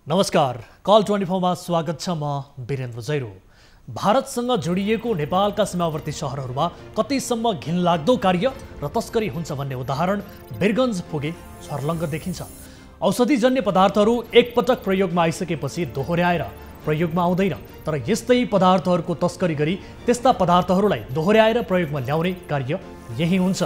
नमस्कार, कल 24 मा स्वागत छ। म वीरेन्द्र जैरो। भारतसँग जोडिएको नेपालका सीमावर्ती शहरहरूमा कतिसम्म घिनलाग्दो कार्य र तस्करी हुन्छ भन्ने उदाहरण वीरगञ्ज पुगे छर्लङ्ग देखिन्छ। औषधिजन्य पदार्थहरू एकपटक प्रयोगमा आइसकेपछि दोहोर्याएर प्रयोगमा आउँदैन, तर यस्तै पदार्थहरूको तस्करी गरी त्यस्ता पदार्थहरूलाई दोहोर्याएर प्रयोगमा ल्याउने कार्य यही हुन्छ।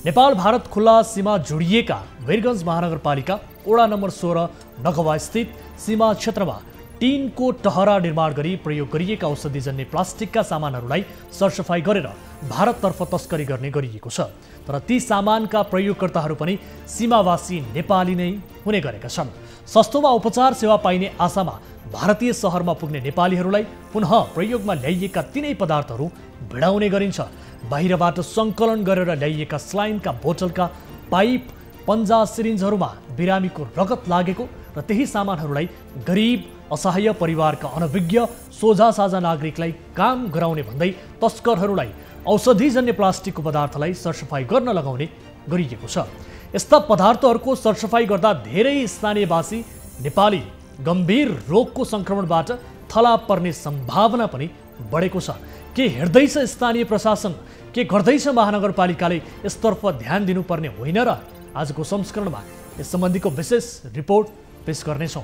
नेपाल भारत खुल्ला सीमा जोडिएका वीरगञ्ज महानगरपालिका वडा नम्बर 16 नगवा स्थित सीमा क्षेत्रमा टिनको टहरा निर्माण गरी प्रयोग गरिएका औषधिजन्य प्लास्टिकका सामानहरूलाई सरसफाई गरेर भारततर्फ तस्करी गर्ने गरिएको छ। तर ती सामानका प्रयोगकर्ताहरू पनि सीमावासी नेपाली नै हुने गरेका छन्। सस्तोमा उपचार सेवा पाइने आशामा भारतीय शहरमा पुग्ने नेपालीहरूलाई पुनः प्रयोगमा ल्याइएका तिनै पदार्थहरू भिडाउने गरिन्छ। बाहिरबाट सङ्कलन गरेर ल्याइएका स्लाइनका बोतलका पाइप, पन्जा, सिरिन्जहरूमा बिरामीको रगत लागेको र त्यही सामानहरूलाई गरिब असहाय परिवारका अनभिज्ञ सोझा साझा नागरिकलाई काम गराउने भन्दै तस्करहरूलाई औषधिजन्य प्लास्टिकको पदार्थलाई सरसफाई गर्न लगाउने गरिएको छ। यस्ता पदार्थहरूको सरसफाई गर्दा धेरै स्थानीयवासी नेपाली गम्भीर रोगको सङ्क्रमणबाट थला पर्ने सम्भावना पनि बढेको छ। के हेर्दैछ स्थानीय प्रशासन? के गर्दैछ महानगरपालिकाले? यसतर्फ ध्यान दिनुपर्ने होइन र? आजको संस्करणमा यस सम्बन्धीको विशेष रिपोर्ट पेश गर्नेछौँ।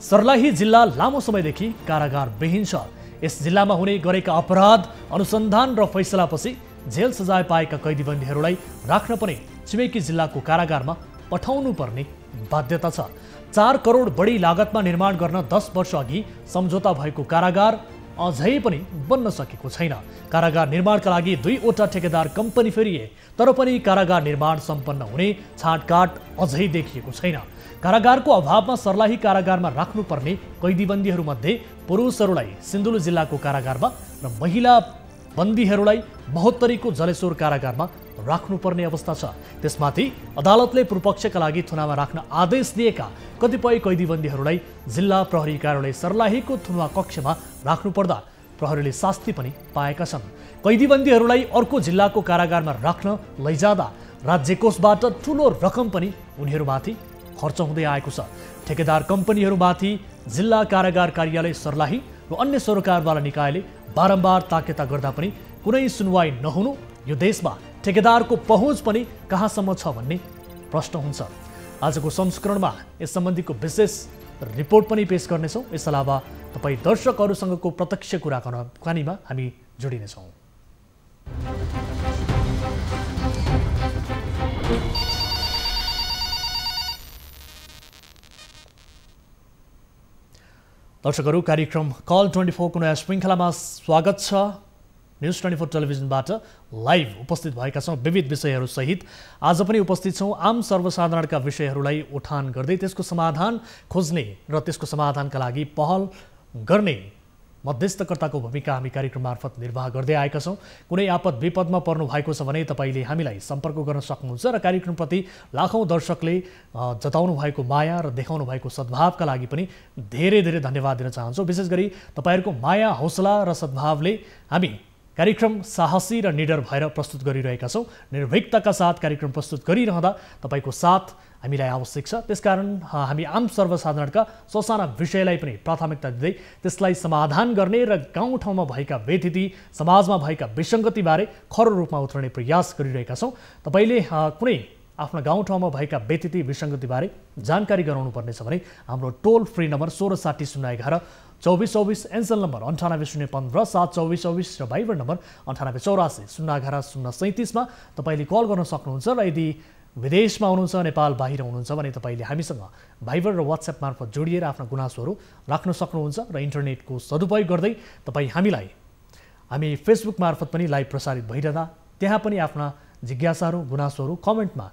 सर्लाही जिल्ला लामो समयदेखि कारागारविहीन छ। यस जिल्लामा हुने गरेका अपराध अनुसन्धान र फैसलापछि जेल सजाय पाएका कैदीबन्दीहरूलाई राख्न पनि छिमेकी जिल्लाको कारागारमा पठाउनु पर्ने बाध्यता छ। 4 करोड बढी लागतमा निर्माण गर्न 10 वर्ष अघि सम्झौता भएको कारागार अझै पनि बन्न सकेको छैन। कारागार निर्माणका लागि 2वटा ठेकेदार कम्पनी फेरिए, तर पनि कारागार निर्माण सम्पन्न हुने छाँटकाट अझै देखिएको छैन। कारागारको अभावमा सर्लाही कारागारमा राख्नुपर्ने कैदीबन्दीहरूमध्ये पुरुषहरूलाई सिन्धुली जिल्लाको कारागारमा र महिला बन्दीहरूलाई महोत्तरीको जलेश्वर कारागारमा राख्नुपर्ने अवस्था छ। त्यसमाथि अदालतले पूर्वपक्षका लागि थुनामा राख्न आदेश दिएका कतिपय कैदीबन्दीहरूलाई जिल्ला प्रहरी कार्यालय सर्लाहीको थुनुवा कक्षमा राख्नुपर्दा प्रहरीले शास्ति पनि पाएका छन्। कैदीबन्दीहरूलाई अर्को जिल्लाको कारागारमा राख्न लैजाँदा राज्य कोषबाट ठुलो रकम पनि उनीहरूमाथि खर्च हुँदै आएको छ। ठेकेदार कम्पनीहरूमाथि जिल्ला कारागार कार्यालय सर्लाही र अन्य सरकारवाला निकायले बारम्बार ताकेता गर्दा पनि कुनै सुनवाई नहुनु यो देशमा ठेकेदारको पहुँच पनि कहाँसम्म छ भन्ने प्रश्न हुन्छ। आजको संस्करणमा यस सम्बन्धीको विशेष रिपोर्ट पनि पेश गर्नेछौँ। यस अलावा तपाईँ दर्शकहरूसँगको प्रत्यक्ष कुराकानीमा हामी जोडिनेछौँ। दर्शकहरू, कार्यक्रम कल 24 को नयाँ श्रृङ्खलामा स्वागत छ। न्युज 24 टेलिभिजनबाट लाइभ उपस्थित भएका छौँ विविध विषयहरू सहित। आज पनि उपस्थित छौँ आम सर्वसाधारणका विषयहरूलाई उठान गर्दै त्यसको समाधान खोज्ने र त्यसको समाधानका लागि पहल गर्ने मध्यस्थकर्ताको भूमिका हामी कार्यक्रम मार्फत निर्वाह गर्दै आएका छौँ। कुनै आपद विपदमा पर्नु भएको छ भने तपाईँले हामीलाई सम्पर्क गर्न सक्नुहुन्छ र कार्यक्रमप्रति लाखौँ दर्शकले जताउनु भएको माया र देखाउनु भएको सद्भावका लागि पनि धेरै धेरै धन्यवाद दिन चाहन्छौँ। विशेष गरी तपाईँहरूको माया, हौसला र सद्भावले हामी कार्यक्रम साहसी र निडर भएर प्रस्तुत गरिरहेका छौँ। निर्भीकताका साथ कार्यक्रम प्रस्तुत गरिरहँदा तपाईँको साथ हामीलाई आवश्यक छ। त्यसकारण हामी आम सर्वसाधारणका ससाना विषयलाई पनि प्राथमिकता दिँदै त्यसलाई समाधान गर्ने र गाउँठाउँमा भएका व्यथिति, समाजमा भएका विसङ्गतिबारे खरो रूपमा उत्रने प्रयास गरिरहेका छौँ। तपाईँले कुनै आफ्ना गाउँठाउँमा भएका व्यथिति, विसङ्गतिबारे जानकारी गराउनु पर्नेछ भने हाम्रो टोल फ्री नम्बर 166011 2424, एन्सल नम्बर 9805 72424 र भाइबर नम्बर 9884 011 037 मा तपाईँले कल गर्न सक्नुहुन्छ। र यदि विदेशमा हुनुहुन्छ, नेपाल बाहिर हुनुहुन्छ भने तपाईँले हामीसँग भाइबर र वाट्सएप मार्फत जोडिएर आफ्ना गुनासोहरू राख्न सक्नुहुन्छ। र इन्टरनेटको सदुपयोग गर्दै हामी फेसबुक मार्फत पनि लाइभ प्रसारित भइरहँदा त्यहाँ पनि आफ्ना जिज्ञासाहरू, गुनासोहरू कमेन्टमा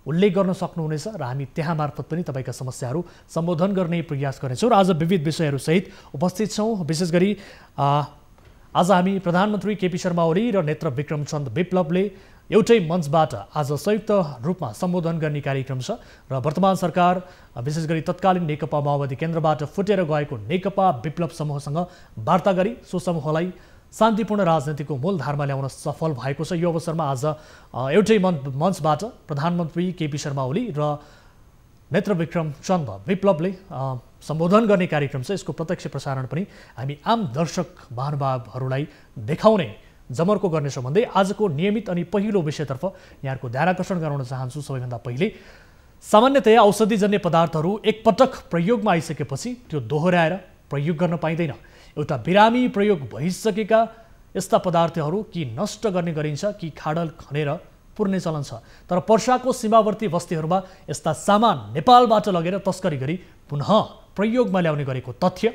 उल्लेख गर्न सक्नुहुनेछ र हामी त्यहाँ मार्फत पनि तपाईँका समस्याहरू सम्बोधन गर्ने प्रयास गर्नेछौँ। र आज विविध विषयहरूसहित उपस्थित छौँ। विशेष गरी आज हामी प्रधानमन्त्री केपी शर्मा ओली र नेत्र विक्रमचन्द विप्लवले एउटै मञ्चबाट आज संयुक्त रूपमा सम्बोधन गर्ने कार्यक्रम छ। र वर्तमान सरकार विशेष गरी तत्कालीन नेकपा माओवादी केन्द्रबाट फुटेर गएको नेकपा विप्लव समूहसँग वार्ता गरी सो समूहलाई शान्तिपूर्ण राजनीतिको मूलधारमा ल्याउन सफल भएको छ। यो अवसरमा आज एउटै मञ्चबाट प्रधानमन्त्री केपी शर्मा ओली र नेत्र विक्रम चन्द विप्लवले सम्बोधन गर्ने कार्यक्रम छ। यसको प्रत्यक्ष प्रसारण पनि हामी आम दर्शक महानुभावहरूलाई देखाउने जमर्को गर्नेछौँ भन्दै आजको नियमित अनि पहिलो विषयतर्फ यहाँहरूको ध्यान आकर्षण गराउन चाहन्छु। सबैभन्दा पहिले सामान्यतया औषधिजन्य पदार्थहरू एकपटक प्रयोगमा आइसकेपछि त्यो दोहोऱ्याएर प्रयोग गर्न पाइँदैन। एउटा बिरामी प्रयोग भइसकेका यस्ता पदार्थहरू कि नष्ट गर्ने गरिन्छ कि खाडल खनेर पुर्ने चलन छ। तर पर्साको सीमावर्ती बस्तीहरूमा यस्ता सामान नेपालबाट लगेर तस्करी गरी पुनः प्रयोगमा ल्याउने गरेको तथ्य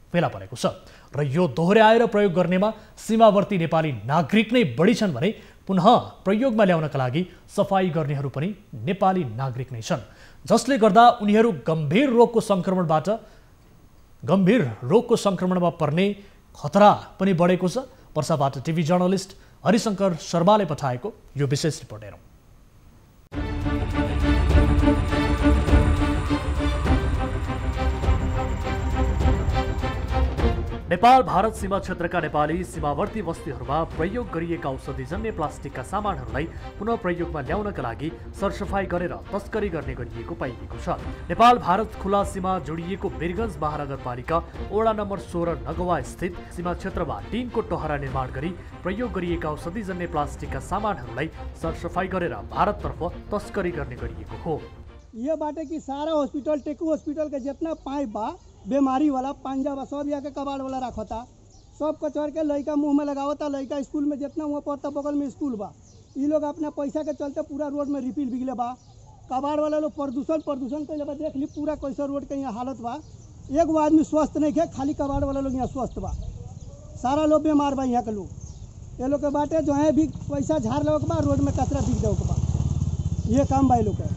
फेला परेको छ र यो दोहोऱ्याएर प्रयोग गर्नेमा सीमावर्ती नेपाली नागरिक नै बढी छन् भने पुनः प्रयोगमा ल्याउनका लागि सफाई गर्नेहरू पनि नेपाली नागरिक नै छन्, जसले गर्दा उनीहरू गम्भीर रोगको सङ्क्रमणमा पर्ने खतरा पनि बढेको छ। पर्साबाट टिभी जर्नलिस्ट हरिशंकर शर्माले पठाएको यो विशेष रिपोर्ट हेरौँ। नेपाल भारत सीमा क्षेत्रका नेपाली सीमावर्ती बस्तीहरूमा प्रयोग गरिएका औषधिजन्य प्लास्टिकका सामानहरूलाई पुनः प्रयोगमा ल्याउनका लागि सरसफाई गरेर तस्करी गर्ने गरिएको पाइएको छ। नेपाल भारत खुला सीमा जोडिएको वीरगञ्ज महानगरपालिका वडा नम्बर 16 नगवा स्थित सीमा क्षेत्रमा टिनको टहरा निर्माण गरी प्रयोग गरिएका औषधिजन्य प्लास्टिकका सामानहरूलाई सरसफाई गरेर भारततर्फ तस्करी गर्ने गरिएको हो। ये बाटे कि सारा हॉस्पिटल टेकू हॉस्पिटल के जितना पाइप बा बीमारी वाला पंजा बा सब यहाँ के कबाड़ वाला रखता, सब कचर के लड़का मुंह में लगावता। लड़का स्कूल में जितना हुआ पड़ता बगल में स्कूल बा, ये लोग अपना पैसा के चलते पूरा रोड में रिफिल बिगले बा। कबाड़ वाला लोग प्रदूषण कैले बा, देख ली पूरा कैसा रोड के यहाँ हालत बा। एक वो आदमी स्वस्थ नहीं है, खाली कबाड़ वाला लोग यहाँ स्वस्थ बा, सारा लोग बीमार बा। यहाँ के लोग ये लोग के बाटे जो है भी पैसा झाड़ लोग बा, रोड में कचरा बिग दो बा, ये काम बा। लोग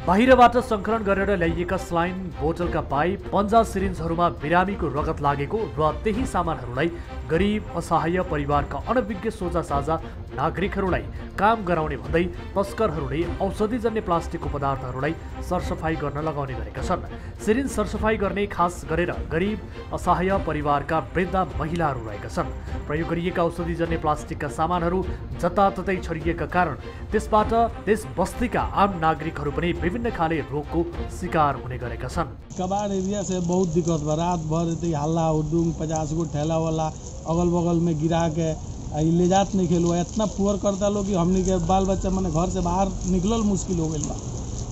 बाहिरबाट सङ्कलन गरेर ल्याइएका स्लाइन बोतलका पाइप पन्जा सिरिन्जहरूमा बिरामीको रगत लागेको र त्यही सामानहरूलाई गरिब असहाय परिवारका अनभिज्ञ सोझा साझा नागरिकहरूलाई काम गराउने भन्दै तस्करहरूले औषधिजन्य प्लास्टिकको पदार्थहरूलाई सरसफाई गर्न लगाउने गरेका छन्। सिरिन्ज सरसफाई गर्ने खास गरेर गरिब असहाय परिवारका वृद्ध महिलाहरू रहेका छन्। प्रयोग गरिएका औषधिजन्य प्लास्टिकका सामानहरू जताततै छरिएका कारण त्यसबाट त्यस बस्तीका आम नागरिकहरू पनि विभिन्न खाले रोगको शिकार हुने गरेका छन्। कबाड़ एरिया से बहुत दिक्कत बा, रात भर हल्ला हुडुम 50 गो ठेला वाला अगल बगल में गिरा के ले जात नहीं खेलो, इतना पुअर करता लोग कि हमने के बाल बच्चा मैंने घर से बाहर निकलल मुश्किल हो गई बा।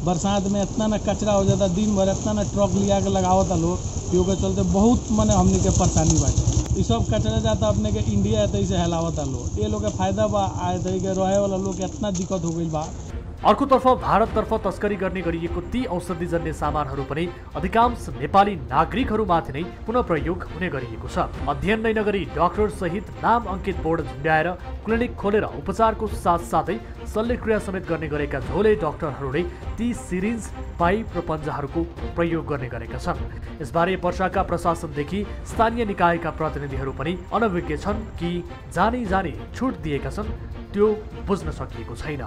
बरसात में इतना ना कचरा हो जाता, दिन भर इतना ना ट्रक लिया के लगावता लोग, यो के चलते बहुत मैंने हमने के परेशानी बाटे। ये सब कचरा जाता अपने के इंडिया है से हिलावता लोग, ये लोग के फायदा बा। आए थे के रहे वाला लोग इतना दिक्कत हो गई बा। अर्कोतर्फ भारततर्फ तस्करी गर्ने गरिएको ती औषधिजन्य सामानहरू पनि अधिकांश नेपाली नागरिकहरूमाथि नै पुनः प्रयोग हुने गरिएको छ। अध्ययन नै नगरी डाक्टर सहित नाम अङ्कित बोर्ड झुन्ड्याएर क्लिनिक खोलेर उपचारको साथसाथै शल्यक्रिया समेत गर्ने गरेका झोले डाक्टरहरूले ती सिरिन्ज पाइप र पन्जाहरूको प्रयोग गर्ने गरेका छन्। यसबारे पर्साका प्रशासनदेखि स्थानीय निकायका प्रतिनिधिहरू पनि अनभिज्ञ छन् कि जानी छुट दिएका छन्, त्यो बुझ्न सकिएको छैन।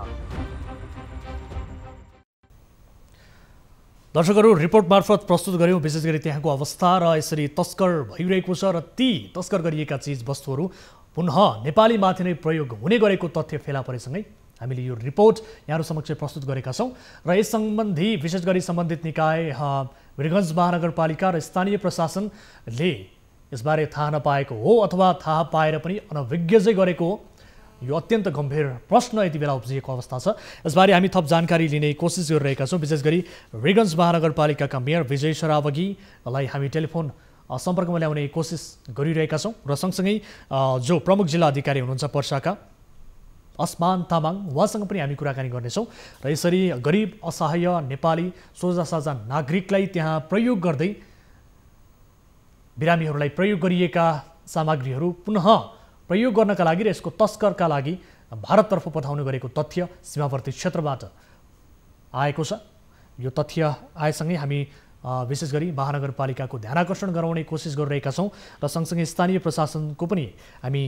दर्शकहरू, रिपोर्ट मार्फत प्रस्तुत गऱ्यौँ विशेष गरी त्यहाँको अवस्था र यसरी तस्कर भइरहेको छ र ती तस्कर गरिएका चिज वस्तुहरू पुनः नेपालीमाथि नै प्रयोग हुने गरेको तथ्य फेला परेसँगै हामीले यो रिपोर्ट यहाँहरू समक्ष प्रस्तुत गरेका छौँ र यस सम्बन्धी विशेष गरी सम्बन्धित निकाय वीरगञ्ज महानगरपालिका र स्थानीय प्रशासनले यसबारे थाहा नपाएको हो अथवा थाहा पाएर पनि अनभिज्ञ गरेको हो। यो अत्यन्त गम्भीर प्रश्न यति बेला उब्जिएको अवस्था छ। यसबारे हामी थप जानकारी लिने कोसिस गरिरहेका छौँ। विशेष गरी वीरगञ्ज महानगरपालिकाका मेयर विजय सरावगीलाई हामी टेलिफोन सम्पर्कमा ल्याउने कोसिस गरिरहेका छौँ र सँगसँगै जो प्रमुख जिल्ला अधिकारी हुनुहुन्छ पर्साका असमान तामाङ, उहाँसँग पनि हामी कुराकानी गर्नेछौँ र यसरी गरिब असहाय नेपाली सोझा साझा नागरिकलाई त्यहाँ प्रयोग गर्दै बिरामीहरूलाई प्रयोग गरिएका सामग्रीहरू पुनः प्रयोग गर्नका लागि र यसको तस्करका लागि भारततर्फ पठाउने गरेको तथ्य सीमावर्ती क्षेत्रबाट आएको छ। यो तथ्य आएसँगै हामी विशेष गरी महानगरपालिकाको ध्यान आकर्षण गराउने कोसिस गरिरहेका छौँ र सँगसँगै स्थानीय प्रशासनको पनि हामी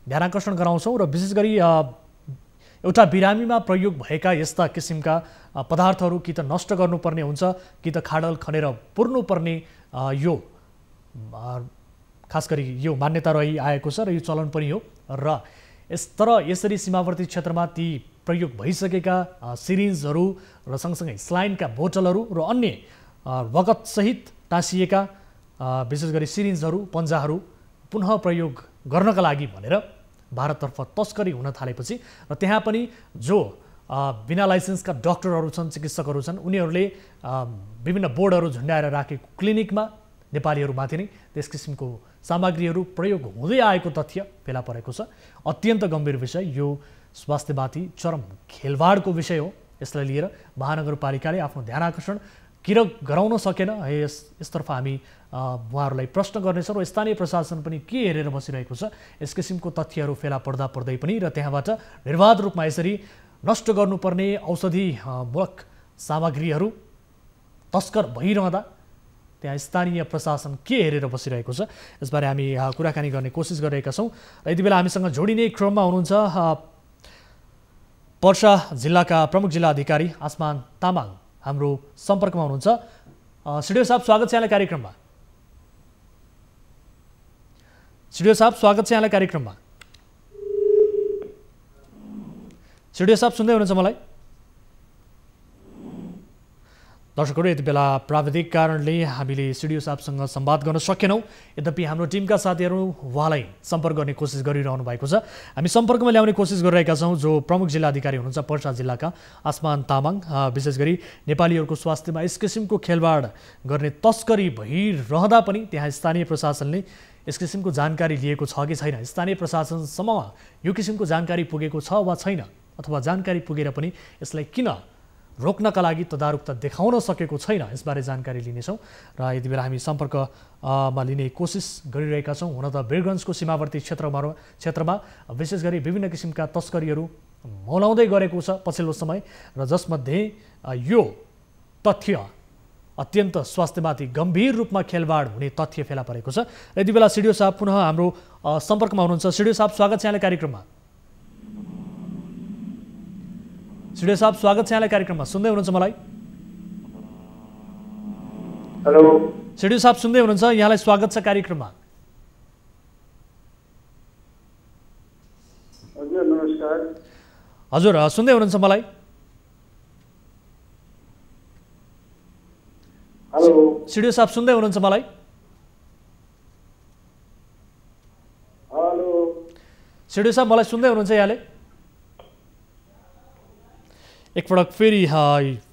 ध्यान आकर्षण गराउँछौँ र विशेष गरी एउटा बिरामीमा प्रयोग भएका यस्ता किसिमका पदार्थहरू कि त नष्ट गर्नुपर्ने हुन्छ कि त खाडल खनेर पुर्नुपर्ने यो खास गरी यो मान्यता रही आएको छ र यो चलन पनि हो र तर यसरी सीमावर्ती क्षेत्रमा ती प्रयोग भइसकेका सिरिन्जहरू र सँगसँगै स्लाइनका बोतलहरू र अन्य रगतसहित टाँसिएका विशेष गरी सिरिन्जहरू पन्जाहरू पुनः प्रयोग गर्नका लागि भनेर भारततर्फ तस्करी हुन थालेपछि र त्यहाँ पनि जो बिना लाइसेन्सका डाक्टरहरू छन् चिकित्सकहरू छन् उनीहरूले विभिन्न बोर्डहरू झुन्डाएर राखेको क्लिनिकमा नेपालीहरूमाथि नै त्यस किसिमको सामग्रीहरू प्रयोग हुँदै आएको तथ्य फेला परेको छ। अत्यन्त गम्भीर विषय यो, स्वास्थ्यमाथि चरम खेलवाडको विषय हो। यसलाई लिएर महानगरपालिकाले आफ्नो ध्यान आकर्षण किन गराउन सकेन, यसतर्फ हामी उहाँहरूलाई प्रश्न गर्नेछौँ र स्थानीय प्रशासन पनि के हेरेर बसिरहेको छ। यस किसिमको तथ्यहरू फेला पर्दै पनि र त्यहाँबाट निर्वाध रूपमा यसरी नष्ट गर्नुपर्ने औषधिमूलक सामग्रीहरू तस्कर भइरहँदा त्यहाँ स्थानीय प्रशासन के हेरेर बसिरहेको छ, यसबारे हामी कुराकानी गर्ने कोसिस गरिरहेका छौँ। र यति बेला हामीसँग जोडिने क्रममा हुनुहुन्छ पर्सा जिल्लाका प्रमुख जिल्ला अधिकारी आसमान तामाङ हाम्रो सम्पर्कमा हुनुहुन्छ। सिडिओ साहब, स्वागत छ यहाँलाई कार्यक्रममा। सिडिओ साहब, स्वागत छ यहाँलाई कार्यक्रममा। सिडिओ साहब, सुन्दै हुनुहुन्छ मलाई? दर्शकहरू, यति बेला प्राविधिक कारणले हामीले सिडिओ साहबसँग संवाद गर्न सकेनौँ। यद्यपि हाम्रो टिमका साथीहरू उहाँलाई सम्पर्क गर्ने कोसिस गरिरहनु भएको छ। हामी सम्पर्कमा ल्याउने कोसिस गरिरहेका छौँ जो प्रमुख जिल्ला अधिकारी हुनुहुन्छ पर्सा जिल्लाका आसमान तामाङ। विशेष गरी नेपालीहरूको स्वास्थ्यमा यस किसिमको खेलवाड गर्ने तस्करी भइरहँदा पनि त्यहाँ स्थानीय प्रशासनले यस किसिमको जानकारी लिएको छ कि छैन, स्थानीय प्रशासनसम्म यो किसिमको जानकारी पुगेको छ वा छैन, अथवा जानकारी पुगेर पनि यसलाई किन रोक्नका लागि तदारुकता देखाउन सकेको छैन, यसबारे जानकारी लिनेछौँ। र यति बेला हामी सम्पर्कमा लिने कोसिस गरिरहेका छौँ। हुन त वीरगन्जको सीमावर्ती क्षेत्रमा विशेष गरी विभिन्न किसिमका तस्करीहरू मौलाउँदै गरेको छ पछिल्लो समय, र जसमध्ये यो तथ्य अत्यन्त स्वास्थ्यमाथि गम्भीर रूपमा खेलवाड हुने तथ्य फेला परेको छ। र यति बेला सिडिओ साहब पुनः हाम्रो सम्पर्कमा हुनुहुन्छ। सिडिओ साहब, स्वागत छ यहाँलाई कार्यक्रममा। सिडिओ साहब, स्वागत छ यहाँलाई कार्यक्रममा। सुन्दै हुनुहुन्छ मलाई? हेलो सिडिओ साहब, सुन्दै हुनुहुन्छ? यहाँलाई स्वागत छ कार्यक्रममा। हजुर, नमस्कार। हजुर, सुन्दै हुनुहुन्छ मलाई? हेलो सिडिओ साहब, सुन्दै हुनुहुन्छ मलाई? हेलो सिडिओ साहब, मलाई सुन्दै हुनुहुन्छ यहाँले? एकपटक फेरि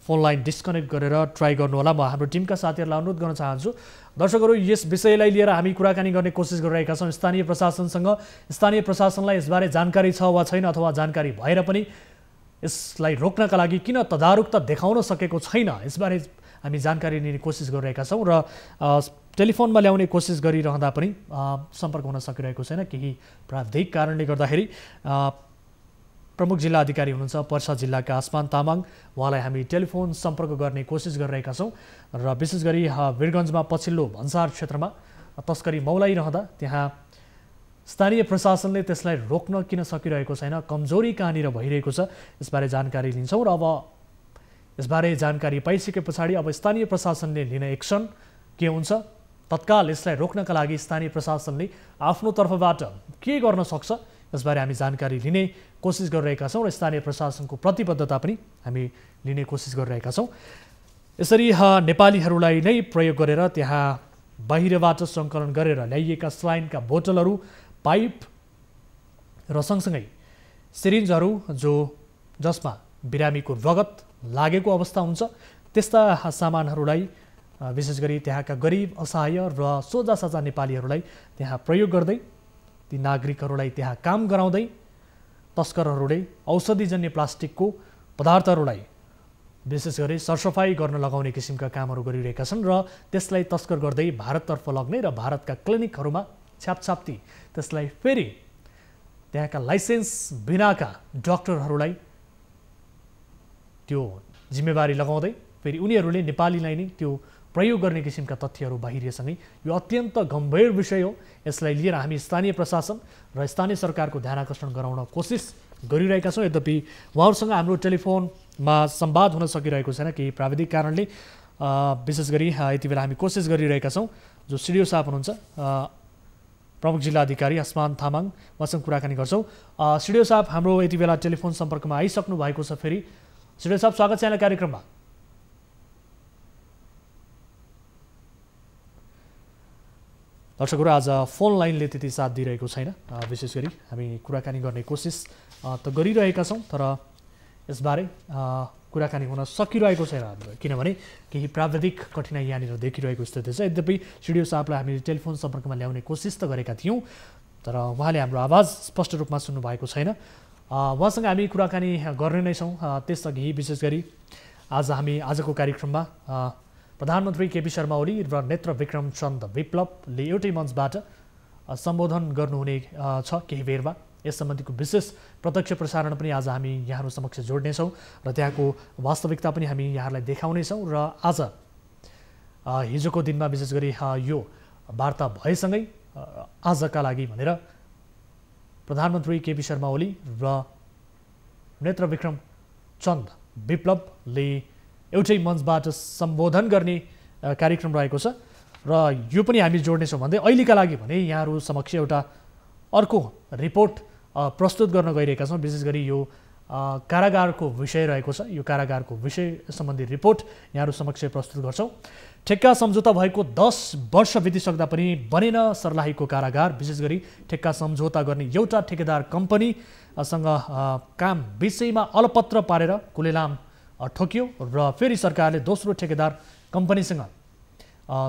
फोन लाइन डिस्कनेक्ट गरेर ट्राई गर्नु होला। म हाम्रो टिमका साथीहरूलाई अनुरोध गर्न चाहन्छु। दर्शकहरू, यस विषयलाई लिएर हामी कुराकानी गर्ने कोसिस गरिरहेका छौँ स्थानीय प्रशासनसँग। स्थानीय प्रशासनलाई यसबारे जानकारी छ वा छैन, अथवा जानकारी भएर पनि यसलाई रोक्नका लागि किन तदारुकता देखाउन सकेको छैन, यसबारे हामी जानकारी लिने कोसिस गरिरहेका छौँ। र टेलिफोनमा ल्याउने कोसिस गरिरहँदा पनि सम्पर्क हुन सकिरहेको छैन। केही प्राविधिक कारणले गर्दाखेरि प्रमुख जिल्ला अधिकारी हुनुहुन्छ पर्सा जिल्लाका आसमान तामाङ, उहाँलाई हामी टेलिफोन सम्पर्क गर्ने कोसिस गरिरहेका छौँ। र विशेष गरी वीरगन्जमा पछिल्लो भन्सार क्षेत्रमा तस्करी मौलाइरहँदा त्यहाँ स्थानीय प्रशासनले त्यसलाई रोक्न किन सकिरहेको छैन, कमजोरी कहाँनिर भइरहेको छ, यसबारे जानकारी लिन्छौँ। र अब यसबारे जानकारी पाइसके पछाडि अब स्थानीय प्रशासनले लिने एक्सन के हुन्छ, तत्काल यसलाई रोक्नका लागि स्थानीय प्रशासनले आफ्नो तर्फबाट के गर्न सक्छ, यसबारे हामी जानकारी लिने कोसिस गरिरहेका छौँ। र स्थानीय प्रशासनको प्रतिबद्धता पनि हामी लिने कोसिस गरिरहेका छौँ। यसरी नेपालीहरूलाई नै प्रयोग गरेर त्यहाँ बाहिरबाट सङ्कलन गरेर ल्याइएका स्लाइनका बोतलहरू, पाइप र सँगसँगै सिरिन्जहरू जसमा बिरामीको रगत लागेको अवस्था हुन्छ, त्यस्ता सामानहरूलाई विशेष गरी त्यहाँका गरिब, असहाय र सोझा साझा नेपालीहरूलाई त्यहाँ प्रयोग गर्दै ती नागरिकहरूलाई त्यहाँ काम गराउँदै तस्करहरूले औषधिजन्य प्लास्टिकको पदार्थहरूलाई विशेष गरी सरसफाई गर्न लगाउने किसिमका कामहरू गरिरहेका छन् र त्यसलाई तस्कर गर्दै भारततर्फ लग्ने र भारतका क्लिनिकहरूमा छ्यापछाप्ती त्यसलाई फेरि त्यहाँका लाइसेन्स बिनाका डाक्टरहरूलाई त्यो जिम्मेवारी लगाउँदै फेरि उनीहरूले नेपालीलाई नै त्यो प्रयोग गर्ने किसिमका तथ्यहरू बाहिरिएसँगै यो अत्यन्त गम्भीर विषय हो। यसलाई लिएर हामी स्थानीय प्रशासन र स्थानीय सरकारको ध्यान आकर्षण गराउन कोसिस गरिरहेका छौँ। यद्यपि उहाँहरूसँग हाम्रो टेलिफोनमा संवाद हुन सकिरहेको छैन केही प्राविधिक कारणले। विशेष गरी यति बेला हामी कोसिस गरिरहेका छौँ जो सिडिओ साहब हुनुहुन्छ प्रमुख जिल्ला अधिकारी आसमान तामाङ उहाँसँग कुराकानी गर्छौँ। सिडिओ साहब हाम्रो यति बेला टेलिफोन सम्पर्कमा आइसक्नु भएको छ। फेरि सिडिओ साहब स्वागत छ यहाँलाई कार्यक्रममा। दर्शकहरू आज फोन लाइनले त्यति साथ दिइरहेको छैन। विशेष गरी हामी कुराकानी गर्ने कोसिस त गरिरहेका छौँ तर यसबारे कुराकानी हुन सकिरहेको छैन किनभने केही प्राविधिक कठिनाइ यहाँनिर देखिरहेको स्थिति छ। यद्यपि सिडिओ साहबलाई हामीले टेलिफोन सम्पर्कमा ल्याउने कोसिस त गरेका थियौँ तर उहाँले हाम्रो आवाज स्पष्ट रूपमा सुन्नुभएको छैन। उहाँसँग हामी कुराकानी गर्ने नै छौँ। त्यसअघि विशेष गरी आजको कार्यक्रममा प्रधानमन्त्री केपी शर्मा ओली र नेत्र विक्रम चन्द विप्लवले एउटै मञ्चबाट सम्बोधन गर्नुहुने छ केही बेरमा। यस सम्बन्धीको विशेष प्रत्यक्ष प्रसारण पनि आज हामी यहाँहरू समक्ष जोड्नेछौँ र त्यहाँको वास्तविकता पनि हामी यहाँहरूलाई देखाउनेछौँ। र आज हिजोको दिनमा विशेष गरी यो वार्ता भएसँगै आजका लागि भनेर प्रधानमन्त्री केपी शर्मा ओली र नेत्र विक्रम चन्द विप्लवले एउटै मञ्चबाट सम्बोधन गर्ने कार्यक्रम रहेको छ र यो पनि हामी जोड्नेछौँ भन्दै अहिलेका लागि भने यहाँहरू समक्ष एउटा अर्को रिपोर्ट प्रस्तुत गर्न गइरहेका छौँ। विशेष गरी यो कारागारको विषय रहेको छ। यो कारागारको विषय सम्बन्धी रिपोर्ट यहाँहरू समक्ष प्रस्तुत गर्छौँ। ठेक्का सम्झौता भएको 10 वर्ष बितिसक्दा पनि बनेन सर्लाहीको कारागार। विशेष गरी ठेक्का सम्झौता गर्ने एउटा ठेकेदार कम्पनीसँग काम विषयमा अलपत्र पारेर कुलेलाम ठोकियो र फेरि सरकारले दोस्रो ठेकेदार कम्पनीसँग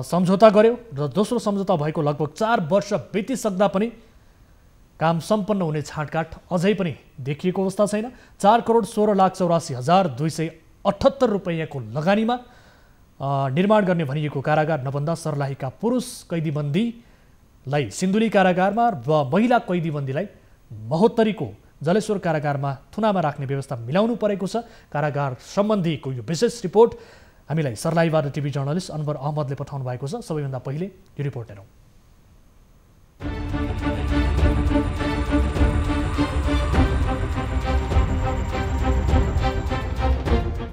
सम्झौता गर्यो र दोस्रो सम्झौता भएको लगभग 4 वर्ष बितिसक्दा पनि काम सम्पन्न हुने छाँटकाट अझै पनि देखिएको अवस्था छैन। 4,16,84,278 रुपैयाँको लगानीमा निर्माण गर्ने भनिएको कारागार नभन्दा सर्लाहीका पुरुष कैदीबन्दीलाई सिन्धुली कारागारमा र महिला कैदीबन्दीलाई महोत्तरीको जलेश्वर कारागारमा थुनामा राख्ने व्यवस्था मिलाउनु परेको छ। कारागार सम्बन्धीको यो विशेष रिपोर्ट हामीलाई सर्लाहीबाट टिभी जर्नलिस्ट अनवर अहमदले पठाउनु भएको छ। सबैभन्दा पहिले यो रिपोर्ट हेरौँ।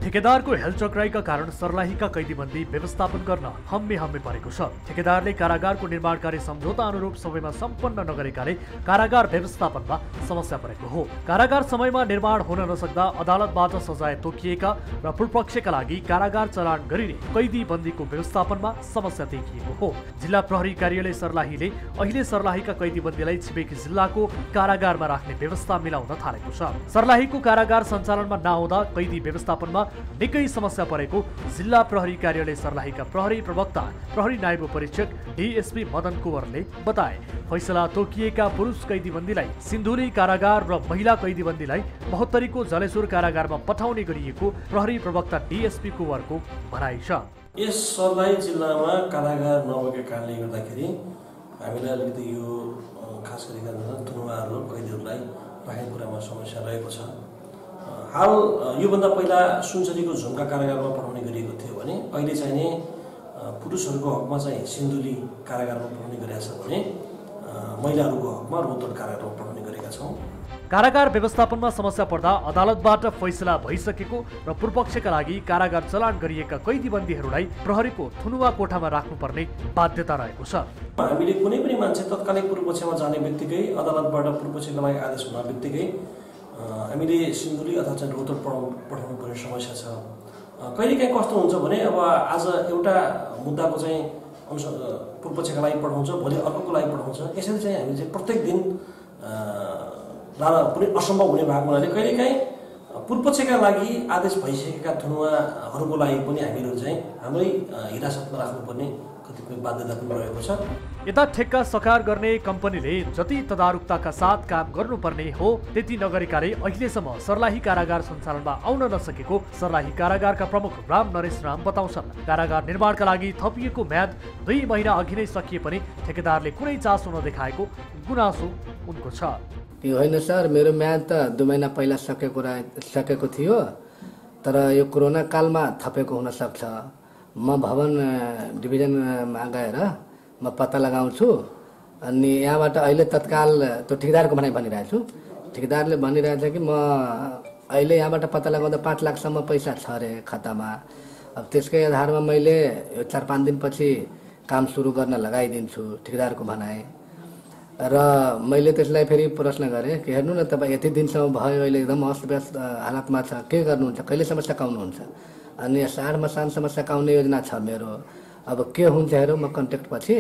ठेकेदारको हेलचक्राइका कारण सर्लाहीका कैदीबन्दी व्यवस्थापन गर्न हम्मे परेको छ। ठेकेदारले कारागारको निर्माण कार्य सम्झौता अनुरूप समयमा सम्पन्न नगरेकाले कारागार व्यवस्थापनमा समस्या परेको हो। कारागार समयमा निर्माण हुन नसक्दा अदालतबाट सजाय तोकिएका र पूर्वपक्षका लागि कारागार चलान गरिने कैदीबन्दीको व्यवस्थापनमा समस्या देखिएको हो। जिल्ला प्रहरी कार्यालय सर्लाहीले अहिले सर्लाहीका कैदीबन्दीलाई छिमेकी जिल्लाको कारागारमा राख्ने व्यवस्था मिलाउन थालेको छ। सर्लाहीको कारागार सञ्चालनमा नहुँदा कैदी व्यवस्थापनमा निकै समस्या परेको जिल्ला प्रहरी कार्यालय सर्लाहीका प्रहरी प्रवक्ता प्रहरी नायब परीक्षक डीएसपी मदन कुँवरले बताए। फैसला तोकिएका पुरुष कैदीबन्दीलाई सिन्धुली कारागार र महिला कैदीबन्दीलाई महोत्तरीको जलेश्वर कारागारमा पठाउने गरिएको प्रहरी प्रवक्ता डीएसपी कुँवरको भनाइ छ। यस सर्लाही जिल्लामा कारागार नभएका कारणले गर्दाखेरि हामीलाई अलिकति यो खास गरिकन थुनुवाहरू कैदीहरूलाई राख्ने कुरामा समस्या रहेको छ। हाल योभन्दा पहिला सुनसरीको झुम्का कारागारमा पठाउने गरिएको थियो भने अहिले चाहिँ नि पुरुषहरूको हकमा चाहिँ सिन्धुली कारागारमा पठाउने गरेका छ भने महिलाहरूको हकमा रोहतक कारागारमा पठाउने गरेका छौँ। कारागार व्यवस्थापनमा समस्या पर्दा अदालतबाट फैसला भइसकेको र पूर्वपक्षका लागि कारागार चलान गरिएका कैदीबन्दीहरूलाई प्रहरीको थुनुवा कोठामा राख्नुपर्ने बाध्यता रहेको छ। हामीले कुनै पनि मान्छे तत्कालै पूर्वपक्षमा जाने बित्तिकै अदालतबाट पूर्वपक्षका लागि आदेश हुन बित्तिकै हामीले सिन्धुली अथवा चाहिँ रोहतक पठाउनु पर्ने समस्या छ। कहिलेकाहीँ कस्तो हुन्छ भने अब आज एउटा मुद्दाको चाहिँ पूर्वपक्षका लागि पठाउँछ, भोलि अर्कोको लागि पठाउँछ। यसरी चाहिँ हामी चाहिँ प्रत्येक दिन कुनै असम्भव हुने भएको हुनाले कहिलेकाहीँ पूर्वपक्षका लागि आदेश भइसकेका थुनुवाहरूको लागि पनि हामीहरू चाहिँ हाम्रै हिरासतमा राख्नुपर्ने कतिपय बाध्यता पनि रहेको छ। यता ठेक्का सकार गर्ने कम्पनीले जति तदारुकताका साथ काम गर्नुपर्ने हो त्यति नगरेकाले अहिलेसम्म सर्लाही कारागार सञ्चालनमा आउन नसकेको सर्लाही कारागारका प्रमुख राम नरेश राम बताउँछन्। कारागार निर्माणका लागि थपिएको म्याद 2 महिना अघि नै सकिए पनि ठेकेदारले कुनै चासो नदेखाएको गुनासो उनको छ। यो होइन सर, मेरो म्याद त 2 महिना पहिला सकेको थियो, तर यो कोरोना कालमा थपेको हुन सक्छ। म भवन डिभिजनमा गएर म पत्ता लगाउँछु अनि यहाँबाट अहिले तत्काल त्यो ठेकेदारको भनिरहेको छु। ठेकेदारले भनिरहेछ कि म अहिले यहाँबाट पत्ता लगाउँदा 5 लाखसम्म पैसा छ अरे खातामा। अब त्यसकै आधारमा मैले 4-5 दिनपछि काम सुरु गर्न लगाइदिन्छु ठेकेदारको भनाइ। र मैले त्यसलाई फेरि प्रश्न गरेँ कि हेर्नु न तपाईँ यति दिनसम्म भयो, अहिले एकदम अस्तव्यस्त हालतमा छ, के गर्नुहुन्छ, कहिले समस्या सकाउनुहुन्छ? अनि साँढमा सानो समस्या सकाउने योजना छ मेरो, अब के हुन्छ हेरौँ म कन्ट्याक्ट पछि।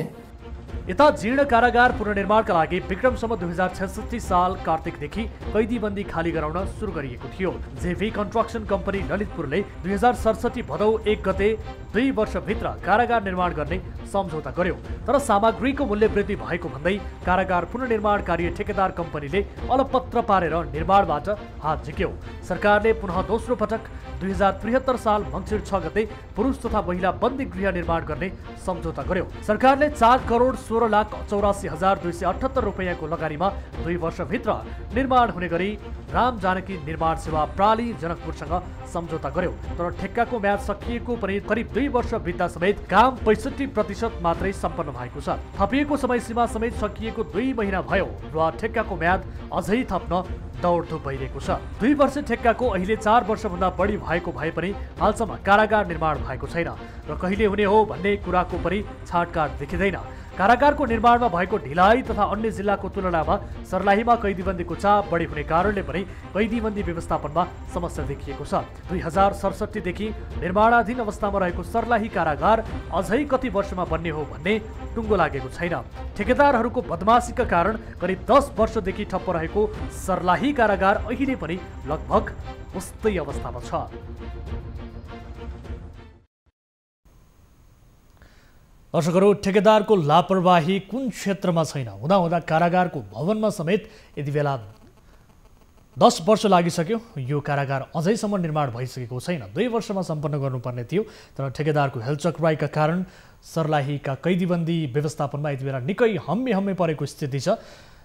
यता जीर्ण कारागार पुनर्निर्माणका लागि विक्रमसम्म 2066 साल कार्तिकदेखि कैदीबन्दी खाली गराउन सुरु गरिएको थियो। जेभी कन्स्ट्रक्सन कम्पनी ललितपुरले 2067 भदौ 1 गते 2 वर्षभित्र कारागार निर्माण गर्ने सम्झौता गर्यो। तर सामग्रीको मूल्य वृद्धि भएको भन्दै कारागार पुनर्निर्माण कार्य ठेकेदार कम्पनीले अलपत्र पारेर निर्माणबाट हात झिक्यो। सरकारले पुनः दोस्रो पटक 2073 साल मङ्सिर 6 गते पुरुष तथा महिला बन्दी गृह निर्माण गर्ने सम्झौता गर्यो। सरकारले 4,16,84,278 रुपैयाँको लगानीमा 2 वर्षभित्र निर्माण हुने गरी राम जानकी निर्माण सेवा प्राली जनकपुरसँग सम्झौता गर्यो। तर ठेक्काको म्याद सकिएको पनि करिब 2 वर्ष बित्दा समेत काम 65% मात्रै सम्पन्न भएको छ। थपिएको समय सीमा समेत सकिएको 2 महिना भयो र ठेक्काको म्याद अझै थप्न दौडधुप भइरहेको छ। 2 वर्ष ठेक्काको अहिले 4 वर्षभन्दा बढी भएको भए पनि हालसम्म कारागार निर्माण भएको छैन र कहिले हुने हो भन्ने कुराको पनि छाटकाट देखिँदैन। कारागारको निर्माणमा भएको ढिलाइ तथा अन्य जिल्लाको तुलनामा सर्लाहीमा कैदीबन्दीको चाप बढी हुने कारणले पनि कैदीबन्दी व्यवस्थापनमा समस्या देखिएको छ। 2067 देखि निर्माणाधीन अवस्थामा रहेको सर्लाही कारागार अझै कति वर्षमा बन्ने हो भन्ने टुङ्गो लागेको छैन। ठेकेदारहरूको बदमाशीका कारण करिब 10 वर्षदेखि ठप्प रहेको सर्लाही कारागार अहिले पनि लगभग उस्तै अवस्थामा छ। दर्शकहरू, ठेकेदारको लापरवाही कुन क्षेत्रमा छैन? हुँदा कारागारको भवनमा समेत यति बेला 10 वर्ष लागिसक्यो। यो कारागार अझैसम्म निर्माण भइसकेको छैन। 2 वर्षमा सम्पन्न गर्नुपर्ने थियो, तर ठेकेदारको हेलचक्राइका कारण सर्लाहीका कैदीबन्दी व्यवस्थापनमा यति बेला निकै हम्मे परेको स्थिति छ।